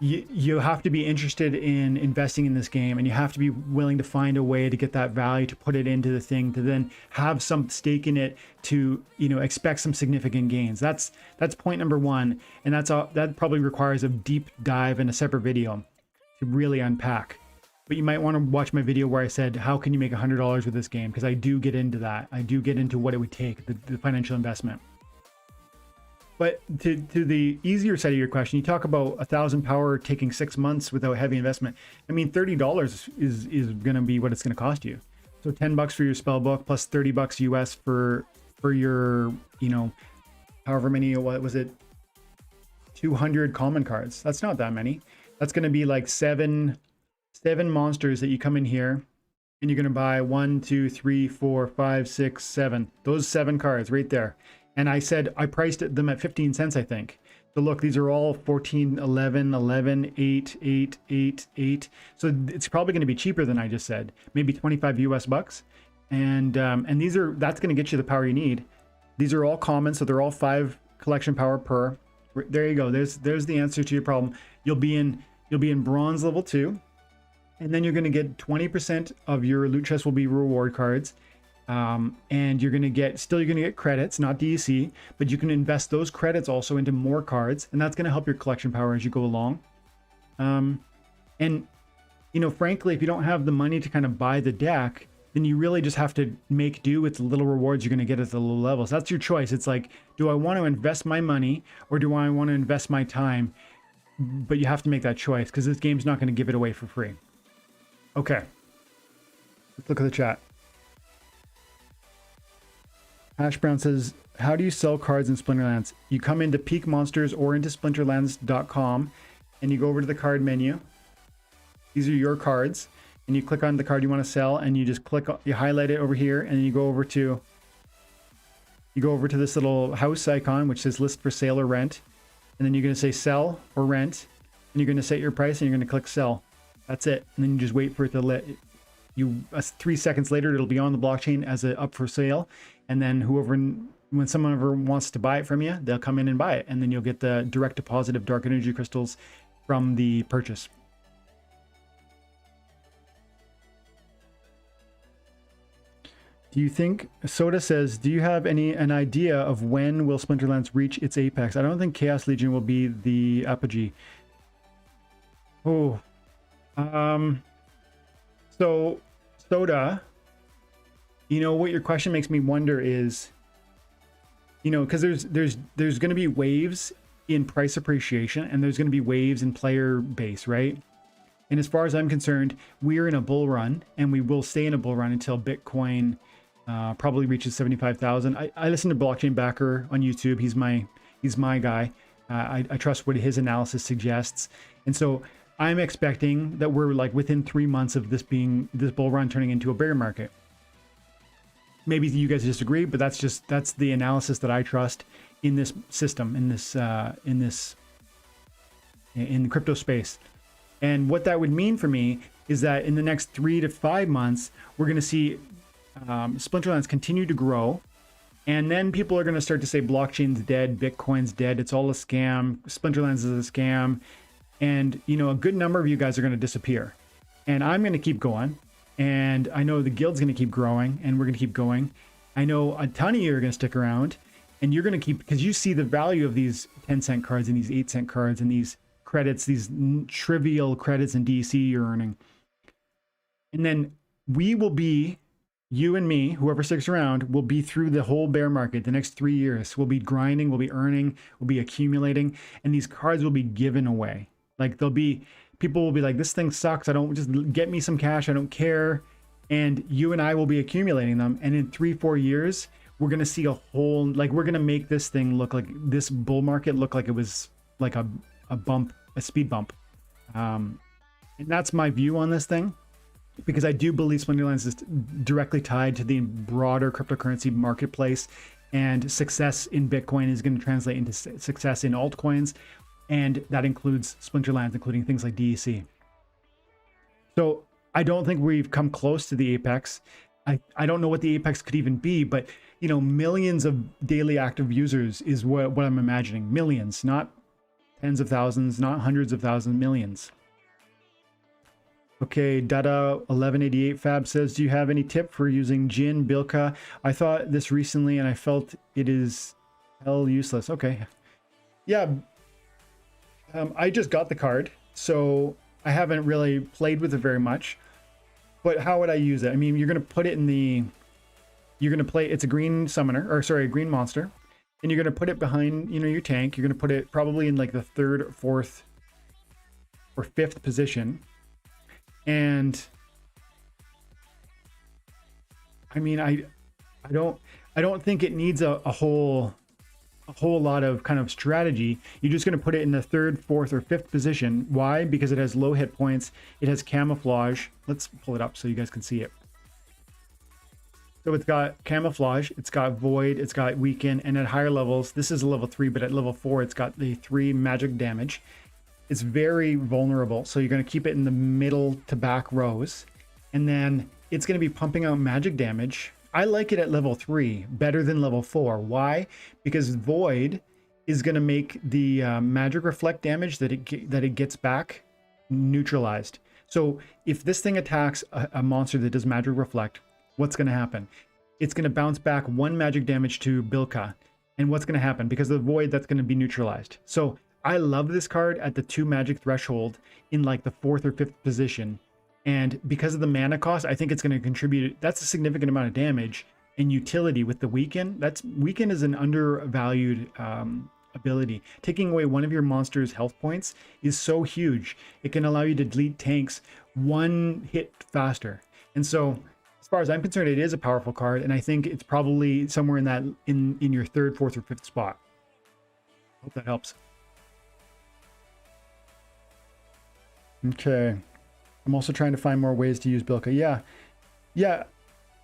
A: you have to be interested in investing in this game, and you have to be willing to find a way to get that value, to put it into the thing, to then have some stake in it, to, you know, expect some significant gains. That's point number 1, and that probably requires a deep dive in a separate video to really unpack. But you might want to watch my video where I said, how can you make $100 with this game? Because I do get into that. I do get into what it would take, the financial investment. But to the easier side of your question, you talk about 1,000 power taking 6 months without heavy investment. I mean, $30 is going to be what it's going to cost you. So $10 for your spell book plus $30 US for your, you know, however many, what was it? 200 common cards. That's not that many. That's going to be like seven monsters that you come in here and you're going to buy 1, 2, 3, 4, 5, 6, 7. Those 7 cards right there. And I said I priced them at 15 cents, I think. So look, these are all 14, 11, 11, 8, 8, 8, 8. So it's probably going to be cheaper than I just said, maybe 25 US bucks. And that's going to get you the power you need. These are all common, so they're all 5 collection power per. There you go. There's the answer to your problem. You'll be in bronze level 2, and then you're going to get 20% of your loot chest will be reward cards. And you're going to get credits, not DEC, but you can invest those credits also into more cards, and that's going to help your collection power as you go along. And, you know, frankly, if you don't have the money to kind of buy the deck, then you really just have to make do with the little rewards you're going to get at the low levels. That's your choice. It's like, do I want to invest my money or do I want to invest my time? But you have to make that choice because this game's not going to give it away for free. Okay. Let's look at the chat. Hash Brown says, how do you sell cards in Splinterlands? You come into Peak Monsters or into splinterlands.com and you go over to the card menu. These are your cards, and you click on the card you want to sell, and you just you highlight it over here, and then you go over to this little house icon which says list for sale or rent, and then you're going to say sell or rent, and you're going to set your price, and you're going to click sell. That's it, and then you just wait for it to let you. 3 seconds later, it'll be on the blockchain as a up for sale. And then when someone ever wants to buy it from you, they'll come in and buy it. And then you'll get the direct deposit of dark energy crystals from the purchase. Do you think, Soda says, do you have an idea of when will Splinterlands reach its apex? I don't think Chaos Legion will be the apogee. Oh, so Soda, you know what your question makes me wonder is, you know, because there's going to be waves in price appreciation and there's going to be waves in player base, right? And as far as I'm concerned, we're in a bull run and we will stay in a bull run until Bitcoin probably reaches 75,000. I listen to Blockchain Backer on YouTube. He's my guy. I trust what his analysis suggests. And so I'm expecting that we're like within 3 months of this bull run turning into a bear market. Maybe you guys disagree, but that's the analysis that I trust in this system, in the crypto space. And what that would mean for me is that in the next 3 to 5 months, we're going to see Splinterlands continue to grow. And then people are going to start to say blockchain's dead, Bitcoin's dead, it's all a scam, Splinterlands is a scam. And, you know, a good number of you guys are going to disappear. And I'm going to keep going. And I know the guild's going to keep growing and we're going to keep going. I know a ton of you are going to stick around and you're going to keep, because you see the value of these 10-cent cards and these 8-cent cards and these credits, these trivial credits and DC you're earning. And then we will be, you and me, whoever sticks around, will be through the whole bear market the next 3 years. We'll be grinding, we'll be earning, we'll be accumulating, and these cards will be given away. Like people will be like, this thing sucks. I don't, just get me some cash. I don't care. And you and I will be accumulating them. And in 3-4 years, we're going to see a whole, like, we're going to make this thing look like this bull market look like it was like a bump, a speed bump. And that's my view on this thing, because I do believe Splinterlands is directly tied to the broader cryptocurrency marketplace, and success in Bitcoin is going to translate into success in altcoins. And that includes Splinterlands, including things like DEC. So I don't think we've come close to the apex. I don't know what the apex could even be, but you know, millions of daily active users is what I'm imagining. Millions, not tens of thousands, not hundreds of thousands, millions. Okay, Dada 1188 Fab says, do you have any tip for using Jin Bilka? I thought this recently and I felt it is hell useless. Okay. Yeah. I just got the card, so I haven't really played with it very much. But how would I use it? I mean, you're going to put it in the... You're going to play... It's a green summoner, or sorry, a green monster. And you're going to put it behind, you know, your tank. You're going to put it probably in like the 3rd, 4th, or 5th position. And... I mean, I don't think it needs a whole lot of kind of strategy. You're just going to put it in the 3rd, 4th, or 5th position. Why? Because it has low hit points. It has camouflage. Let's pull it up so you guys can see it. So it's got camouflage, it's got void, it's got weaken, and at higher levels, this is a level 3, but at level 4, it's got the 3 magic damage. It's very vulnerable. So you're going to keep it in the middle to back rows. And then it's going to be pumping out magic damage. I like it at level 3 better than level 4. Why? Because Void is going to make the magic reflect damage that it gets back neutralized. So if this thing attacks a monster that does magic reflect, what's going to happen? It's going to bounce back 1 magic damage to Bilka. And what's going to happen? Because of the Void, that's going to be neutralized. So I love this card at the 2 magic threshold in like the 4th or 5th position. And because of the mana cost, I think it's going to contribute. That's a significant amount of damage and utility with the weaken. Weaken is an undervalued ability. Taking away one of your monster's health points is so huge. It can allow you to delete tanks 1 hit faster. And so, as far as I'm concerned, it is a powerful card, and I think it's probably somewhere in that in your 3rd, 4th, or 5th spot. Hope that helps. Okay. I'm also trying to find more ways to use Bilka. Yeah.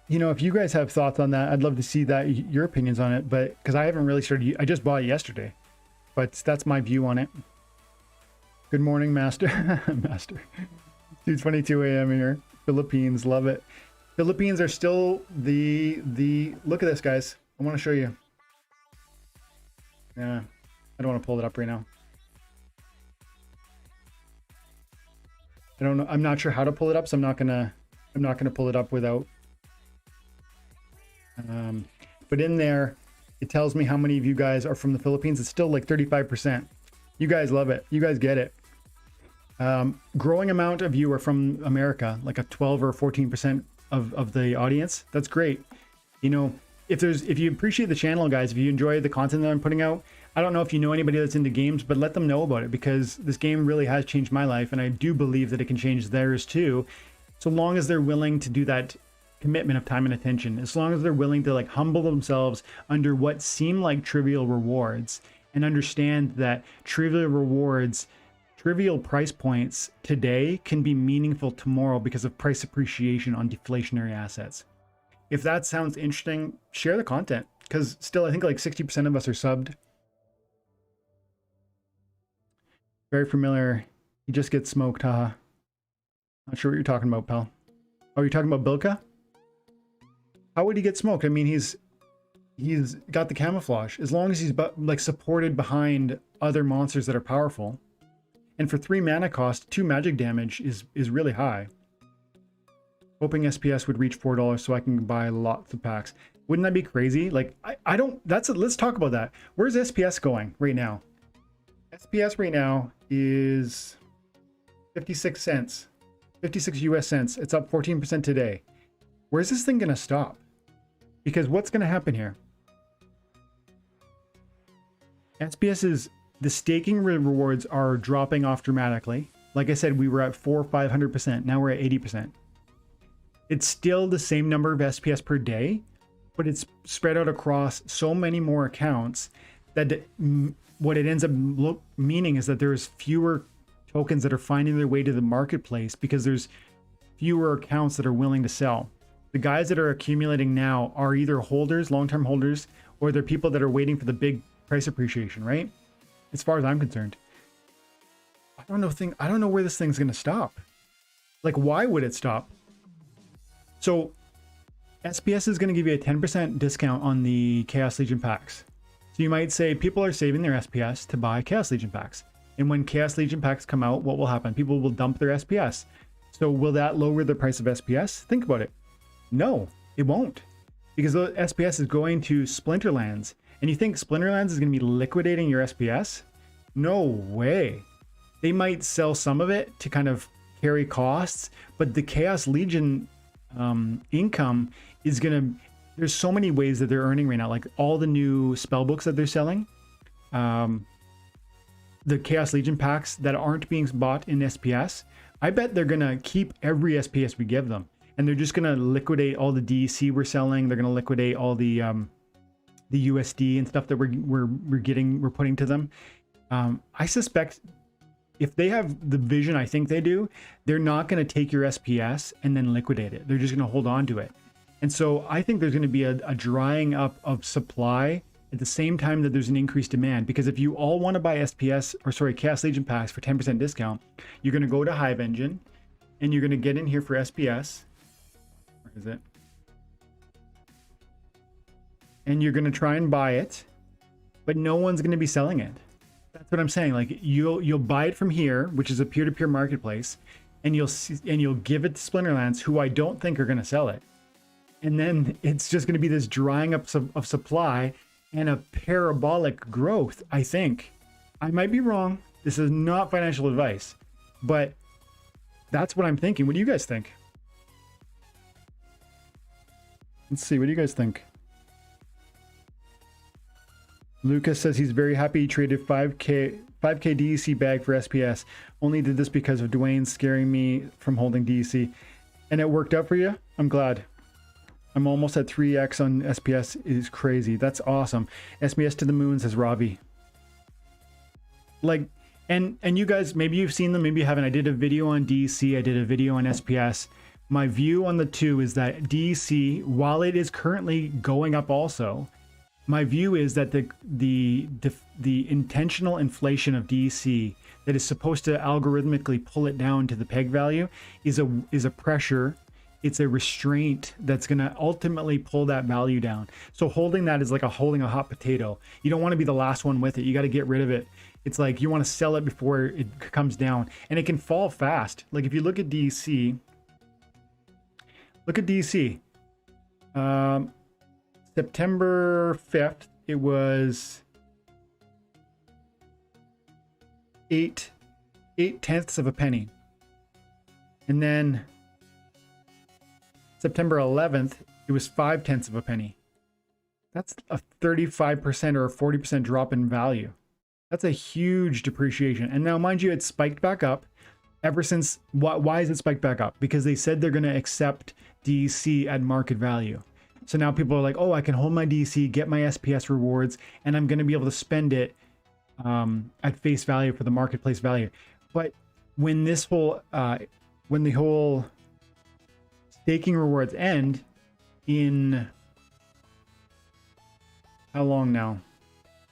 A: You know, if you guys have thoughts on that, I'd love to see that, your opinions on it. But because I haven't really started, I just bought it yesterday. But that's my view on it. Good morning, Master. Master. 2:22 a.m. here. Philippines, love it. Philippines are still the look at this, guys. I want to show you. Yeah, I don't want to pull it up right now. I don't know. I'm not sure how to pull it up, so I'm not gonna pull it up without. But in there, it tells me how many of you guys are from the Philippines. It's still like 35%. You guys love it. You guys get it. Growing amount of you are from America, like a 12 or 14% of the audience. That's great. You know, if you appreciate the channel, guys, if you enjoy the content that I'm putting out, I don't know if you know anybody that's into games, but let them know about it, because this game really has changed my life, and I do believe that it can change theirs too, so long as they're willing to do that commitment of time and attention, as long as they're willing to like humble themselves under what seem like trivial rewards, and understand that trivial rewards, trivial price points today can be meaningful tomorrow because of price appreciation on deflationary assets. If that sounds interesting, share the content, because still I think like 60% of us are subbed. Very familiar. He just gets smoked, haha. Not sure what you're talking about, pal. Oh, you're talking about Bilka? How would he get smoked? I mean, he's got the camouflage. As long as he's like supported behind other monsters that are powerful. And for 3 mana cost, 2 magic damage is really high. Hoping SPS would reach $4 so I can buy lots of packs. Wouldn't that be crazy? Like, I don't, let's talk about that. Where's SPS going right now? SPS right now is 56 cents, 56 US cents. It's up 14% today. Where's this thing going to stop? Because what's going to happen here? SPS is, the staking rewards are dropping off dramatically. Like I said, we were at 500%. Now we're at 80%. It's still the same number of SPS per day, but it's spread out across so many more accounts that what it ends up meaning is that there's fewer tokens that are finding their way to the marketplace because there's fewer accounts that are willing to sell. The guys that are accumulating now are either holders, long-term holders, or they're people that are waiting for the big price appreciation, right? As far as I'm concerned. I don't know where this thing's going to stop. Like, why would it stop? So SPS is going to give you a 10% discount on the Chaos Legion packs. So you might say people are saving their SPS to buy Chaos Legion packs. And when Chaos Legion packs come out, what will happen? People will dump their SPS. So will that lower the price of SPS? Think about it. No, it won't. Because the SPS is going to Splinterlands. And you think Splinterlands is going to be liquidating your SPS? No way. They might sell some of it to kind of carry costs, but the Chaos Legion income is going to... There's so many ways that they're earning right now, like all the new spell books that they're selling, the Chaos Legion packs that aren't being bought in SPS. I bet they're going to keep every SPS we give them, and they're just going to liquidate all the DEC we're selling. They're going to liquidate all the USD and stuff that we're putting to them. I suspect if they have the vision I think they do, they're not going to take your SPS and then liquidate it. They're just going to hold on to it. And so I think there's going to be a drying up of supply at the same time that there's an increased demand. Because if you all want to buy Chaos Legion packs for 10% discount, you're going to go to Hive Engine and you're going to get in here for SPS. Where is it? And you're going to try and buy it, but no one's going to be selling it. That's what I'm saying. Like you'll buy it from here, which is a peer-to-peer marketplace, and you'll give it to Splinterlands, who I don't think are going to sell it. And then it's just going to be this drying up of supply and a parabolic growth, I think. I might be wrong. This is not financial advice, but that's what I'm thinking. What do you guys think? Let's see. What do you guys think? Lucas says he's very happy he traded 5K DEC bag for SPS. Only did this because of Dwayne scaring me from holding DEC. And it worked out for you? I'm glad. I'm almost at 3x on SPS. It is crazy. That's awesome. SPS to the moon, says Robbie. Like, and you guys, maybe you've seen them, maybe you haven't. I did a video on DEC. I did a video on SPS. My view on the two is that DEC, while it is currently going up also, my view is that the intentional inflation of DEC that is supposed to algorithmically pull it down to the peg value is a pressure it's a restraint that's going to ultimately pull that value down. So holding that is like holding a hot potato. You don't want to be the last one with it. You got to get rid of it. It's like you want to sell it before it comes down, and it can fall fast. Like if you look at DC, September 5th, it was 8/10 of a penny. And then September 11th, it was 5/10 of a penny. That's a 35% or a 40% drop in value. That's a huge depreciation. And now, mind you, it's spiked back up ever since. Why is it spiked back up? Because they said they're going to accept DC at market value. So now people are like, oh, I can hold my DC, get my SPS rewards, and I'm going to be able to spend it at face value for the marketplace value. But when this whole, when the whole staking rewards end in how long now?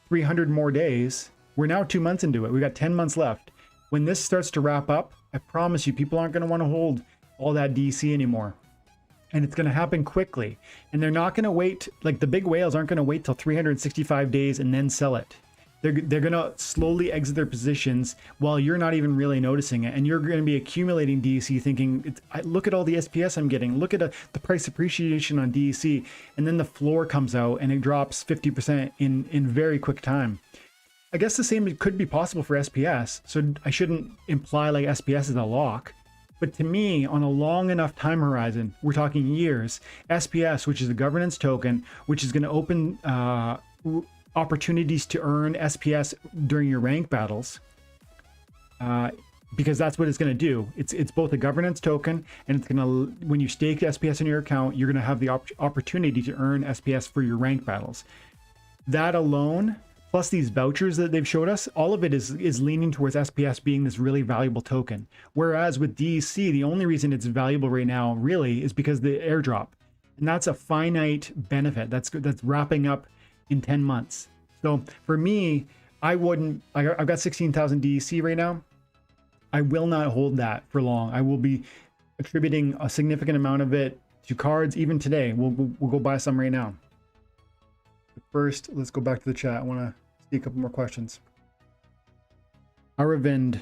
A: 300 more days. We're now 2 months into it. We got 10 months left. When this starts to wrap up, I promise you, people aren't going to want to hold all that DC anymore. And it's going to happen quickly. And they're not going to wait, like the big whales aren't going to wait till 365 days and then sell it. They're going to slowly exit their positions while you're not even really noticing it. And you're going to be accumulating DC thinking, look at all the SPS I'm getting. Look at the price appreciation on DC. And then the floor comes out and it drops 50% in very quick time. I guess the same could be possible for SPS. So I shouldn't imply like SPS is a lock. But to me, on a long enough time horizon, we're talking years, SPS, which is a governance token, which is going to open opportunities to earn SPS during your rank battles, because that's what it's going to do. It's both a governance token, and it's going to, when you stake SPS in your account, you're going to have the opportunity to earn SPS for your rank battles. That alone, plus these vouchers that they've showed us, all of it is leaning towards SPS being this really valuable token. Whereas with DC, the only reason it's valuable right now really is because the airdrop, and that's a finite benefit that's wrapping up in 10 months. So for me, I've got 16,000 DEC right now. I will not hold that for long. I will be attributing a significant amount of it to cards. Even today, we'll go buy some right now. But first, let's go back to the chat. I want to see a couple more questions. Aravind,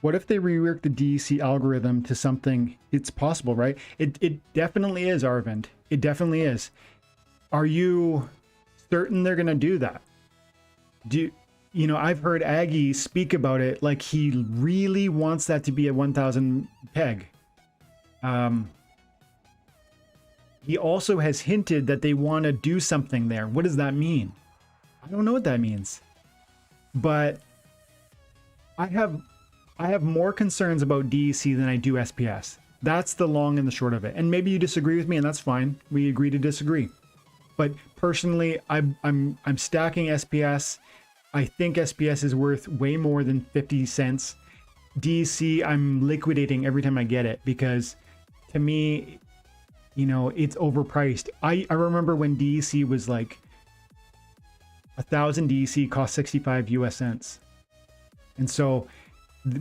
A: what if they rework the DEC algorithm to something? It's possible, right? It definitely is, Aravind. It definitely is. Are you certain they're going to do that? I've heard Aggie speak about it like he really wants that to be a 1,000 peg. He also has hinted that they want to do something there. What does that mean? I don't know what that means. But I have more concerns about DEC than I do SPS. That's the long and the short of it. And maybe you disagree with me, and that's fine. We agree to disagree. But personally, I'm stacking SPS. I think SPS is worth way more than 50 cents. DC, I'm liquidating every time I get it because to me, it's overpriced. I remember when DEC was like 1,000 DEC cost 65 US cents. And so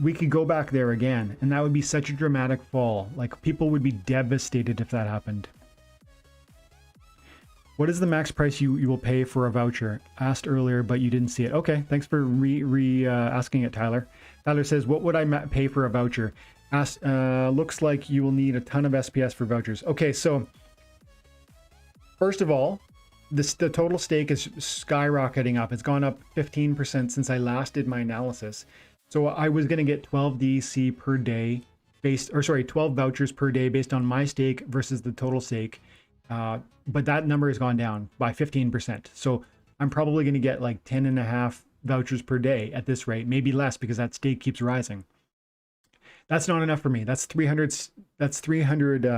A: we could go back there again, and that would be such a dramatic fall. Like people would be devastated if that happened. What is the max price you will pay for a voucher? Asked earlier, but you didn't see it. Okay, thanks for asking it, Tyler. Tyler says, what would I pay for a voucher? Looks like you will need a ton of SPS for vouchers. Okay, so first of all, the total stake is skyrocketing up. It's gone up 15% since I last did my analysis. So I was going to get 12 DEC per day 12 vouchers per day based on my stake versus the total stake. But that number has gone down by 15%. So I'm probably going to get like 10.5 vouchers per day at this rate, maybe less because that stake keeps rising. That's not enough for me. That's 300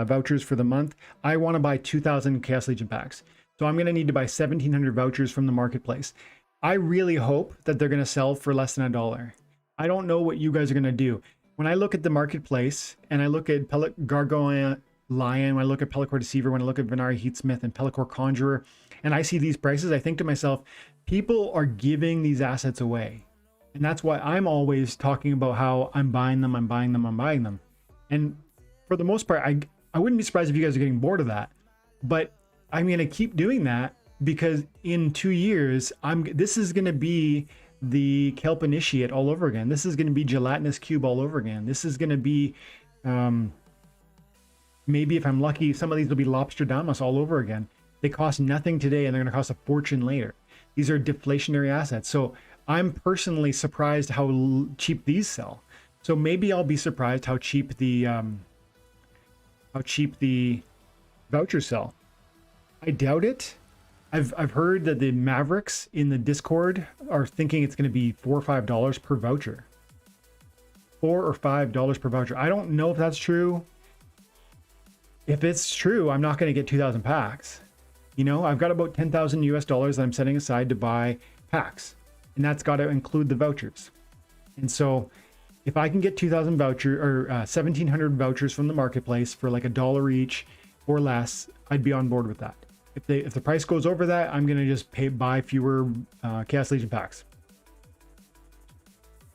A: vouchers for the month. I want to buy 2,000 Chaos Legion packs. So I'm going to need to buy 1,700 vouchers from the marketplace. I really hope that they're going to sell for less than $1. I don't know what you guys are going to do. When I look at the marketplace and I look at Gargoyle Lion, when I look at Pellicor Deceiver, when I look at Venari Heatsmith and Pellicor Conjurer, and I see these prices, I think to myself, people are giving these assets away. And that's why I'm always talking about how I'm buying them. And for the most part, I I wouldn't be surprised if you guys are getting bored of that, but I'm going to keep doing that because in 2 years, this is going to be the kelp initiate all over again. This is going to be gelatinous cube all over again. This is going to be, maybe if I'm lucky, some of these will be lobster damas all over again. They cost nothing today and they're going to cost a fortune later. These are deflationary assets. So I'm personally surprised how cheap these sell. So maybe I'll be surprised how cheap the vouchers sell. I doubt it. I've heard that the Mavericks in the Discord are thinking it's going to be $4 or $5 per voucher. $4 or $5 per voucher. I don't know if that's true. If it's true, I'm not going to get 2,000 packs. You know, I've got about 10,000 US dollars that I'm setting aside to buy packs, and that's got to include the vouchers. And so if I can get 2,000 voucher or 1,700 vouchers from the marketplace for like $1 each or less, I'd be on board with that. If the price goes over that, I'm going to just buy fewer Chaos Legion packs.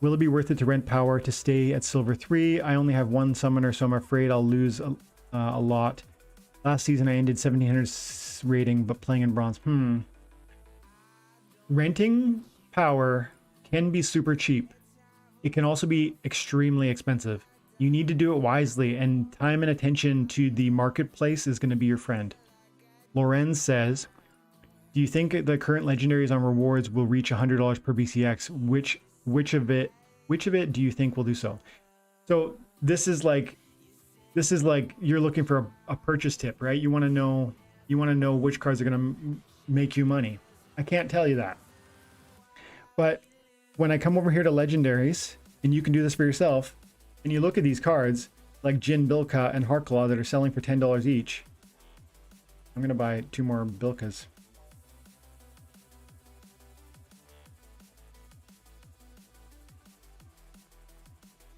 A: Will it be worth it to rent power to stay at Silver 3? I only have one summoner, so I'm afraid I'll lose a lot. Last season I ended 1,700 rating, but playing in bronze. Renting power can be super cheap. It can also be extremely expensive. You need to do it wisely, and time and attention to the marketplace is going to be your friend. Lorenz says, do you think the current legendaries on rewards will reach $100 per BCX? Which of it do you think will do so? So this is like you're looking for a purchase tip, right? You want to know which cards are going to make you money. I can't tell you that. But when I come over here to legendaries, and you can do this for yourself, and you look at these cards like Jin Bilka and Heartclaw that are selling for $10 each. I'm going to buy 2 more Bilkas.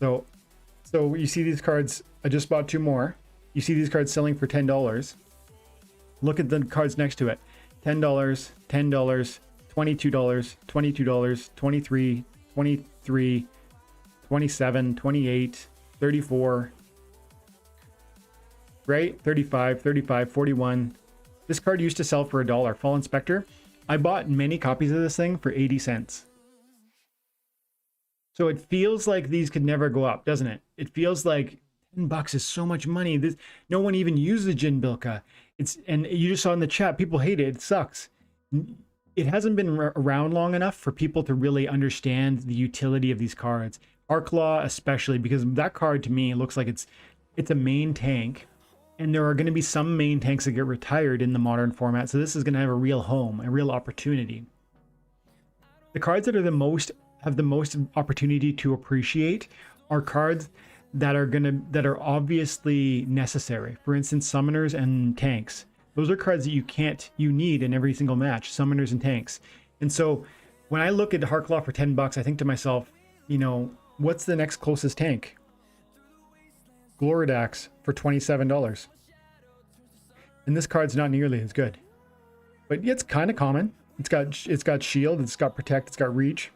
A: So you see these cards, I just bought 2 more. You see these cards selling for $10. Look at the cards next to it. $10, $10, $22, $22, 23, 23, 27, 28, 34, right? 35, 35, 41. This card used to sell for $1. Fallen Spectre. I bought many copies of this thing for 80 cents. So it feels like these could never go up, doesn't it? It feels like $10 is so much money. No one even uses Jin Bilka. And you just saw in the chat, people hate it. It sucks. It hasn't been around long enough for people to really understand the utility of these cards. Arklaw especially, because that card to me looks like it's a main tank, and there are going to be some main tanks that get retired in the modern format. So this is going to have a real home, a real opportunity. The cards that are have the most opportunity to appreciate are cards that are obviously necessary. For instance, summoners and tanks. Those are cards that you need in every single match, summoners and tanks. And so when I look at Heartclaw for $10, I think to myself, you know, what's the next closest tank? Gloridax for $27. And this card's not nearly as good. But it's kind of common. It's got shield, it's got protect, it's got reach.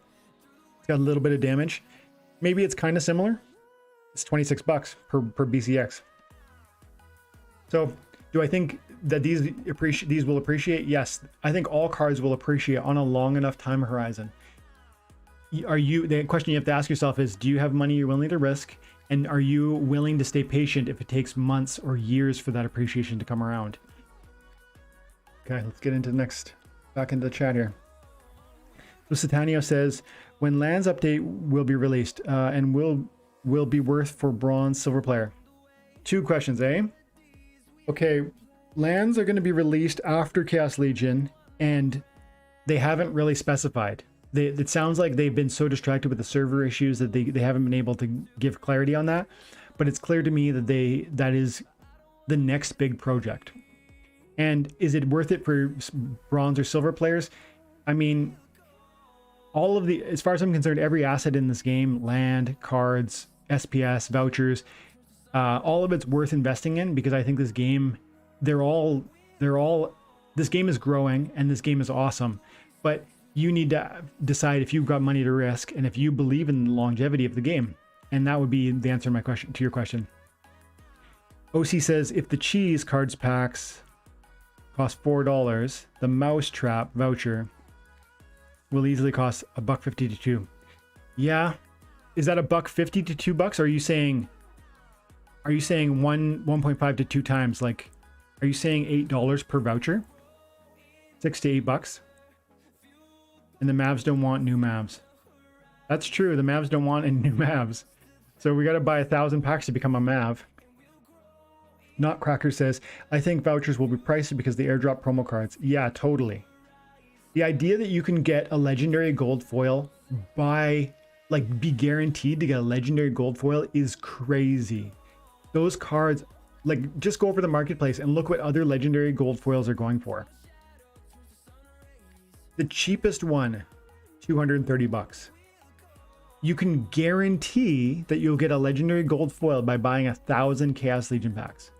A: It's got a little bit of damage. Maybe it's kind of similar. It's $26 per BCX. So do I think that these will appreciate? Yes, I think all cards will appreciate on a long enough time horizon. The question you have to ask yourself is, do you have money you're willing to risk? And are you willing to stay patient if it takes months or years for that appreciation to come around? Okay, let's get into back into the chat here. So Satanio says, when Lands update will be released and will be worth for bronze silver player? 2 questions, eh? Okay, Lands are going to be released after Chaos Legion, and they haven't really specified. It sounds like they've been so distracted with the server issues that they haven't been able to give clarity on that. But it's clear to me that that is the next big project. And is it worth it for bronze or silver players? I mean, as far as I'm concerned, every asset in this game, land, cards, SPS, vouchers, all of it's worth investing in, because I think this game, this game is growing and this game is awesome. But you need to decide if you've got money to risk and if you believe in the longevity of the game. And that would be the answer to your question. OC says if the cheese cards packs cost $4, the mousetrap voucher will easily cost $1.50 to $2. Yeah, is that $1.50 to $2? Or are you saying 1.5 to 2 times? Like, are you saying $8 per voucher? $6 to $8? And the Mavs don't want new Mavs. That's true. The Mavs don't want any new Mavs. So we got to buy 1,000 packs to become a Mav. Nutcracker says, I think vouchers will be pricey because the airdrop promo cards. Yeah, totally. The idea that you can get a legendary gold foil be guaranteed to get a legendary gold foil is crazy. Those cards, like, just go over the marketplace and look what other legendary gold foils are going for. The cheapest one, $230. You can guarantee that you'll get a legendary gold foil by buying 1,000 Chaos Legion packs.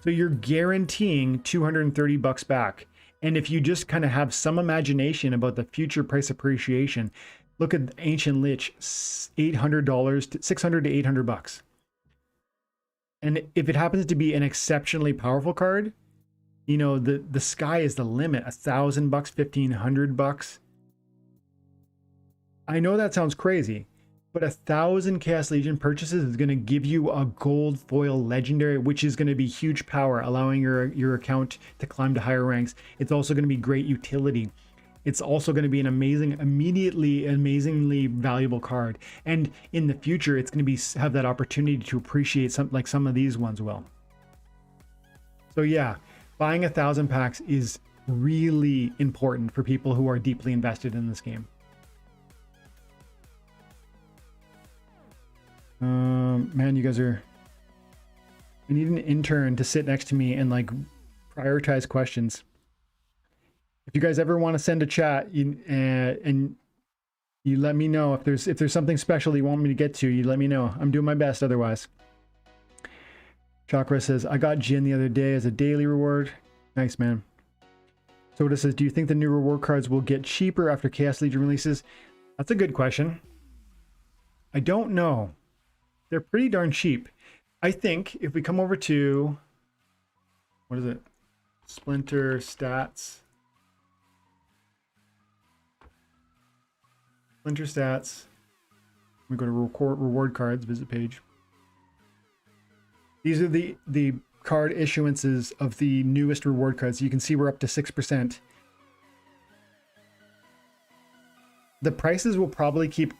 A: So you're guaranteeing $230 back. And if you just kind of have some imagination about the future price appreciation, look at Ancient Lich, $600 to $800. And if it happens to be an exceptionally powerful card, you know, the sky is the limit. $1,000, $1,500. I know that sounds crazy, but 1,000 Chaos Legion purchases is going to give you a gold foil legendary, which is going to be huge power, allowing your account to climb to higher ranks. It's also going to be great utility. It's also going to be an amazingly valuable card. And in the future, it's going to have that opportunity to appreciate some of these ones will. So yeah, buying 1,000 packs is really important for people who are deeply invested in this game. Man, you guys I need an intern to sit next to me and like prioritize questions. If you guys ever want to send a chat, and you let me know if there's something special you want me to get to, you let me know. I'm doing my best otherwise. Chakra says, I got Jin the other day as a daily reward. Nice, man. Soda says, do you think the new reward cards will get cheaper after Chaos Legion releases? That's a good question. I don't know. They're pretty darn cheap. I think if we come over to, what is it? Splinter stats. Splinter stats. We go to reward cards, visit page. These are the card issuances of the newest reward cards. You can see we're up to 6%. The prices will probably keep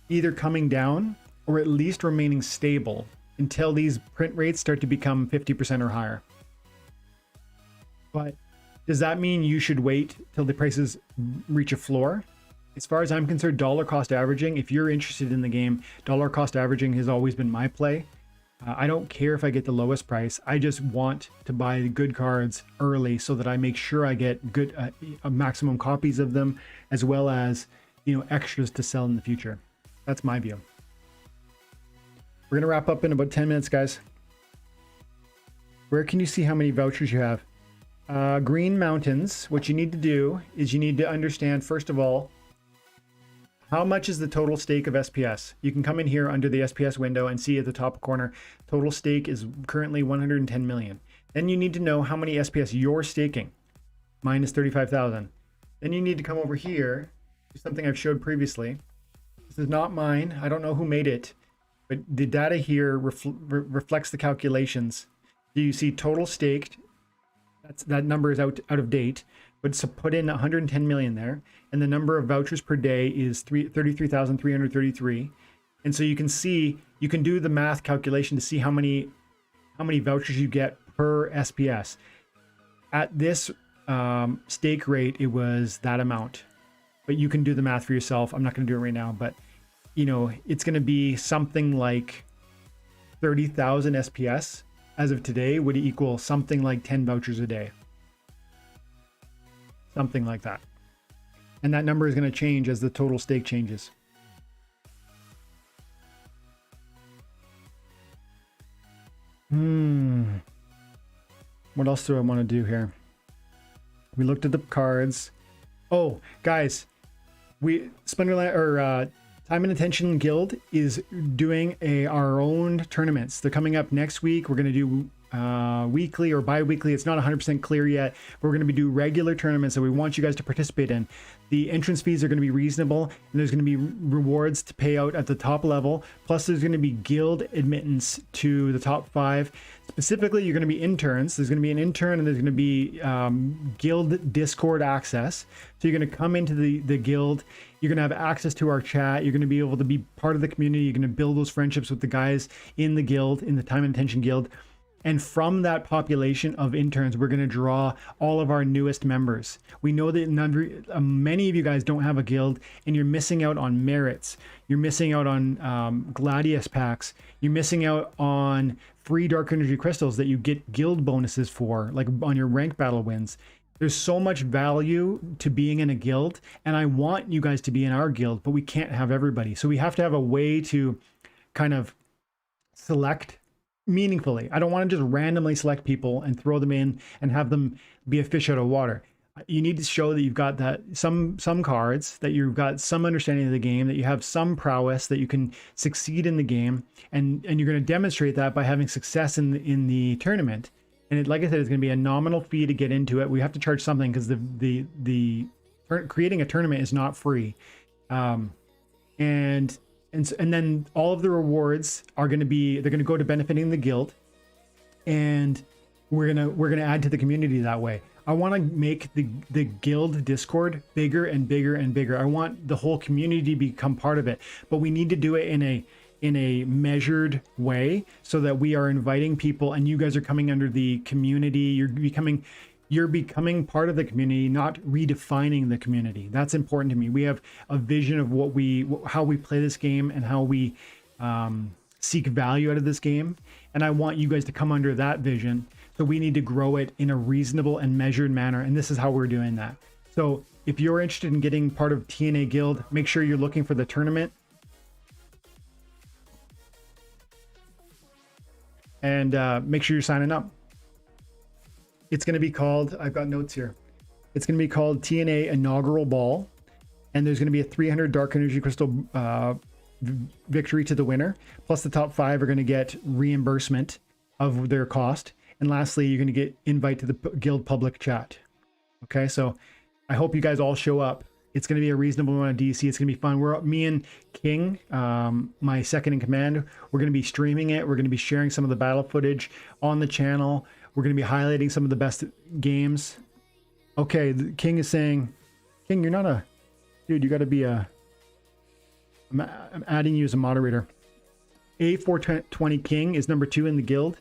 A: either coming down or at least remaining stable until these print rates start to become 50% or higher. But does that mean you should wait till the prices reach a floor? As far as I'm concerned, dollar cost averaging, if you're interested in the game, dollar cost averaging has always been my play. I don't care if I get the lowest price. I just want to buy good cards early so that I make sure I get good maximum copies of them, as well as, you know, extras to sell in the future. That's my view. We're gonna wrap up in about 10 minutes, guys. Where can you see how many vouchers you have? Green Mountains. What you need to do is you need to understand, first of all, how much is the total stake of SPS? You can come in here under the SPS window and see at the top corner, total stake is currently 110 million. Then you need to know how many SPS you're staking. Mine is 35,000. Then you need to come over here, do something I've showed previously. This is not mine. I don't know who made it, but the data here reflects the calculations. Do you see total staked? That number is out of date, but so put in 110 million there, and the number of vouchers per day is 33,333. And so you can see, you can do the math calculation to see how many vouchers you get per SPS. At this stake rate, it was that amount, but you can do the math for yourself. I'm not going to do it right now, but you know, it's going to be something like 30,000 SPS as of today would equal something like 10 vouchers a day. Something like that. And that number is going to change as the total stake changes. What else do I want to do here? We looked at the cards. Oh, guys, Splinterland or Time and Attention Guild is doing our own tournaments. They're coming up next week. We're going to do weekly or bi-weekly. It's not 100% clear yet. We're going to do regular tournaments that we want you guys to participate in. The entrance fees are going to be reasonable, and there's going to be rewards to pay out at the top level. Plus, there's going to be guild admittance to the top 5. Specifically, you're going to be interns. There's going to be an intern, and there's going to be guild Discord access. So you're going to come into the guild. You're going to have access to our chat. You're going to be able to be part of the community. You're going to build those friendships with the guys in the guild, in the Time and Attention Guild. And from that population of interns, we're going to draw all of our newest members. We know that many of you guys don't have a guild, and you're missing out on merits. You're missing out on Gladius packs. You're missing out on free Dark Energy crystals that you get guild bonuses for, like on your rank battle wins. There's so much value to being in a guild, and I want you guys to be in our guild, but we can't have everybody. So we have to have a way to kind of select meaningfully. I don't want to just randomly select people and throw them in and have them be a fish out of water. You need to show that you've got that some cards, that you've got some understanding of the game, that you have some prowess, that you can succeed in the game, and you're going to demonstrate that by having success in the tournament. And like I said, it's going to be a nominal fee to get into it. We have to charge something because the creating a tournament is not free. And then all of the rewards are going to be, they're going to go to benefiting the guild, and we're going to add to the community that way. I want to make the guild Discord bigger and bigger and bigger. I want the whole community to become part of it, but we need to do it in a measured way so that we are inviting people, and you guys are coming under the community. You're becoming part of the community, not redefining the community. That's important to me. We have a vision of how we play this game and how we seek value out of this game. And I want you guys to come under that vision. So we need to grow it in a reasonable and measured manner. And this is how we're doing that. So if you're interested in getting part of TnA Guild, make sure you're looking for the tournament. And make sure you're signing up. It's going to be called, I've got notes here. It's going to be called TnA Inaugural Ball. And there's going to be a 300 Dark Energy Crystal victory to the winner. Plus the top 5 are going to get reimbursement of their cost. And lastly, you're going to get invite to the guild public chat. Okay, so I hope you guys all show up. It's going to be a reasonable amount of DC. It's going to be fun. Me and King, my second in command, we're going to be streaming it. We're going to be sharing some of the battle footage on the channel. We're going to be highlighting some of the best games. Okay, the King is saying, King, you're not a... Dude, you got to be a... I'm adding you as a moderator. A420 King is number 2 in the guild.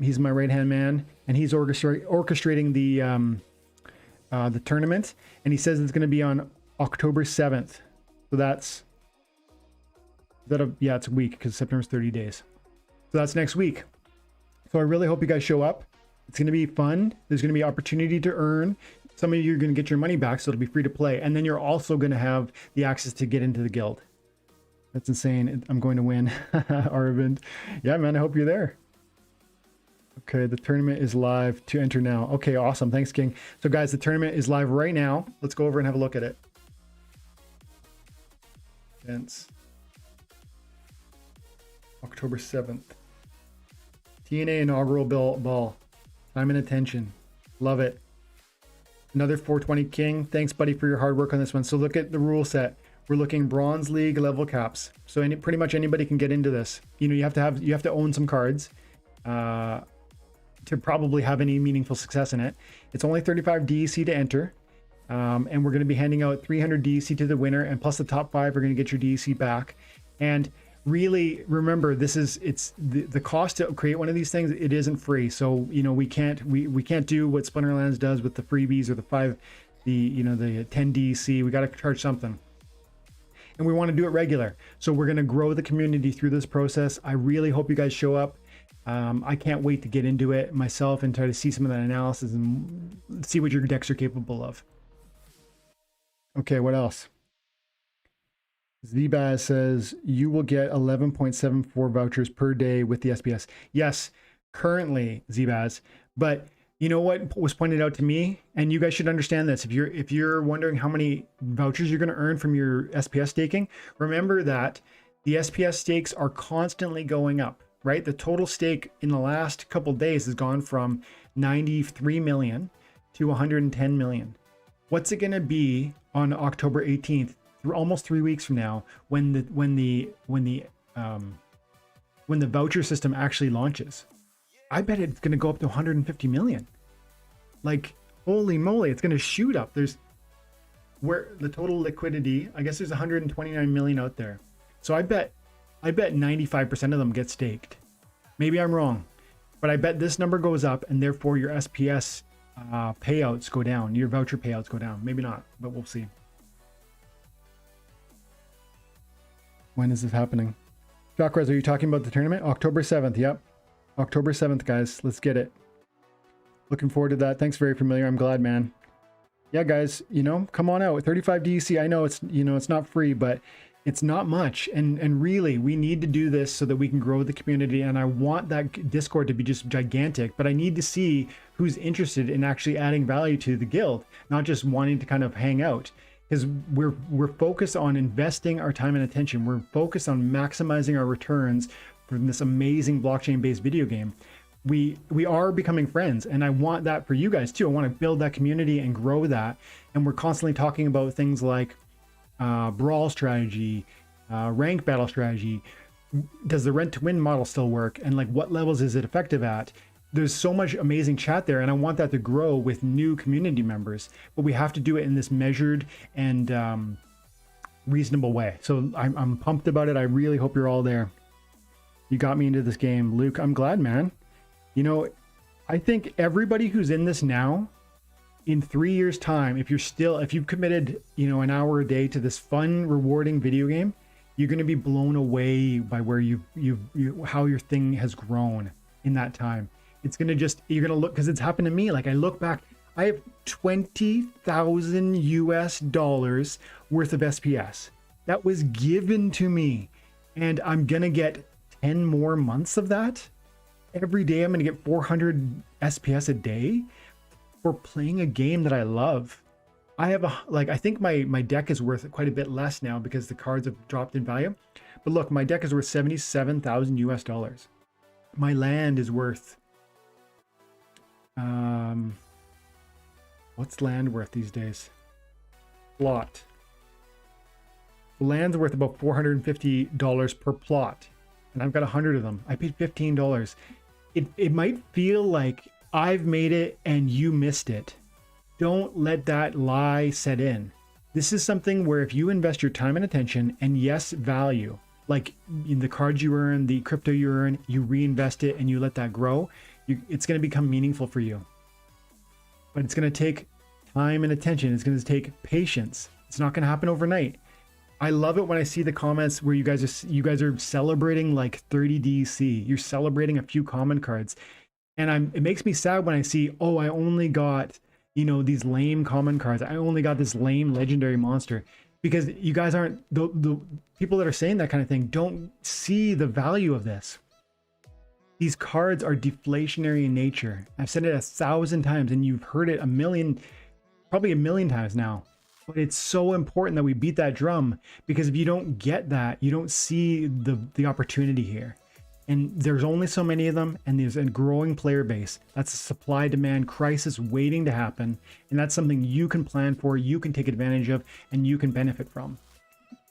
A: He's my right-hand man, and he's orchestrating the tournament, and he says it's going to be on October 7th. So that's... yeah, it's a week, because September's 30 days. So that's next week. So I really hope you guys show up. It's going to be fun. There's going to be opportunity to earn. Some of you are going to get your money back, so it'll be free to play. And then you're also going to have the access to get into the guild. That's insane. I'm going to win. Arvind. Yeah, man, I hope you're there. Okay, the tournament is live to enter now. Okay, awesome. Thanks, King. So guys, the tournament is live right now. Let's go over and have a look at it. Events. October 7th. TnA Inaugural Ball. Time and Attention. Love it. Another 420 King. Thanks, buddy, for your hard work on this one. So look at the rule set. We're looking Bronze League level caps. So pretty much anybody can get into this. You know, you have to own some cards to probably have any meaningful success in it. It's only 35 DEC to enter. And we're going to be handing out 300 DEC to the winner, and plus the top 5 are going to get your DEC back. And really remember, it's the cost to create one of these things. It isn't free. So, you know, we can't do what Splinterlands does with the freebies or the 10 DEC. We got to charge something. And we want to do it regular. So we're going to grow the community through this process. I really hope you guys show up. I can't wait to get into it myself and try to see some of that analysis and see what your decks are capable of. Okay, what else? Zbaz says you will get 11.74 vouchers per day with the SPS. Yes, currently, Zbaz, but You know what was pointed out to me, and you guys should understand this. If you're wondering how many vouchers you're going to earn from your SPS staking, remember that the SPS stakes are constantly going up, right? The total stake in the last couple days has gone from 93 million to 110 million. What's it going to be on October 18th, almost 3 weeks from now, when the voucher system actually launches? I bet it's going to go up to 150 million. Like, holy moly, it's going to shoot up. There's where the total liquidity, I guess there's 129 million out there. So I bet 95% of them get staked. Maybe I'm wrong, but I bet this number goes up, and therefore your SPS payouts go down. Your voucher payouts go down. Maybe not, but we'll see. When is this happening? Chakras, are you talking about the tournament? October 7th. Yep. October 7th, guys. Let's get it. Looking forward to that. Thanks, very familiar. I'm glad, man. Yeah, guys, you know, come on out. 35 DC. I know it's, you know, it's not free, but it's not much. And really, we need to do this so that we can grow the community. And I want that Discord to be just gigantic, but I need to see who's interested in actually adding value to the guild, not just wanting to kind of hang out. Because we're focused on investing our time and attention. We're focused on maximizing our returns from this amazing blockchain-based video game. We are becoming friends, and I want that for you guys too. I want to build that community and grow that. And we're constantly talking about things like brawl strategy, rank battle strategy. Does the rent to win model still work? And like, what levels is it effective at? There's so much amazing chat there, and I want that to grow with new community members, but we have to do it in this measured and reasonable way. So I'm pumped about it. I really hope you're all there. You got me into this game, Luke. I'm glad, man. You know, I think everybody who's in this now, in 3 years time, if you've committed, you know, an hour a day to this fun, rewarding video game, you're going to be blown away by where how your thing has grown in that time. It's going to you're going to look, because it's happened to me. Like, I look back, I have $20,000 US worth of SPS that was given to me, and I'm going to get 10 more months of that. Every day I'm going to get 400 SPS a day for playing a game that I love. I have I think my deck is worth quite a bit less now because the cards have dropped in value. But look, my deck is worth 77,000 US. My land is worth what's land worth these days? Plot. Land's worth about $450 per plot, and I've got 100 of them. I paid $15. It might feel like I've made it and you missed it. Don't let that lie set in. This is something where if you invest your time and attention, and yes, value, like in the cards you earn, the crypto you earn, you reinvest it and you let that grow, it's going to become meaningful for you. But it's going to take time and attention. It's going to take patience. It's not going to happen overnight. I love it when I see the comments where you guys are celebrating like 30 DC. You're celebrating a few common cards. And it makes me sad when I see, oh, I only got, you know, these lame common cards. I only got this lame legendary monster. Because you guys aren't, the people that are saying that kind of thing don't see the value of this. These cards are deflationary in nature. I've said it 1,000 times, and you've heard it probably a million times now. But it's so important that we beat that drum, because if you don't get that, you don't see the opportunity here. And there's only so many of them, and there's a growing player base. That's a supply-demand crisis waiting to happen, and that's something you can plan for, you can take advantage of, and you can benefit from.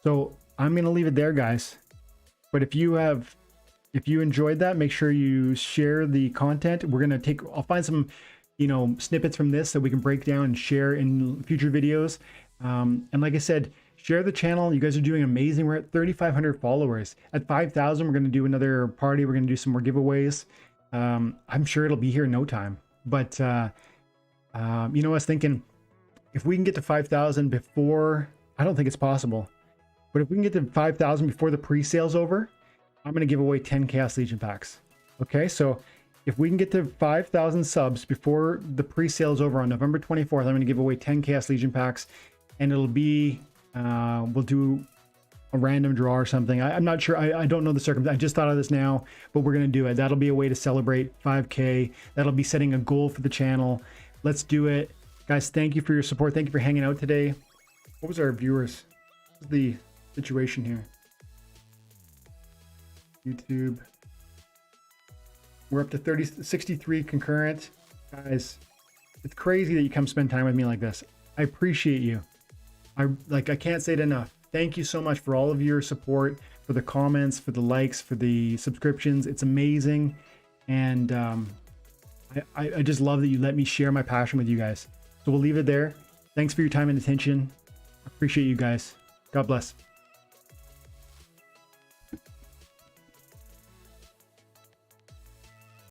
A: So I'm going to leave it there, guys. But if you enjoyed that, make sure you share the content. I'll find some, you know, snippets from this that we can break down and share in future videos. And like I said, share the channel. You guys are doing amazing. We're at 3,500 followers. At 5,000, we're going to do another party. We're going to do some more giveaways. I'm sure it'll be here in no time. But, you know, I was thinking, if we can get to 5,000 before, I don't think it's possible, but if we can get to 5,000 before the pre-sale's over, I'm going to give away 10 Chaos Legion packs. Okay, so if we can get to 5,000 subs before the pre-sale is over on November 24th, I'm going to give away 10 Chaos Legion packs, and it'll be, we'll do a random draw or something. I'm not sure. I don't know the circumstance. I just thought of this now, but we're going to do it. That'll be a way to celebrate 5K. That'll be setting a goal for the channel. Let's do it. Guys, thank you for your support. Thank you for hanging out today. What was our viewers? What was the situation here? YouTube. We're up to 63 concurrent. Guys, it's crazy that you come spend time with me like this. I appreciate you. I can't say it enough. Thank you so much for all of your support, for the comments, for the likes, for the subscriptions. It's amazing. And I just love that you let me share my passion with you guys. So we'll leave it there. Thanks for your time and attention. I appreciate you guys. God bless.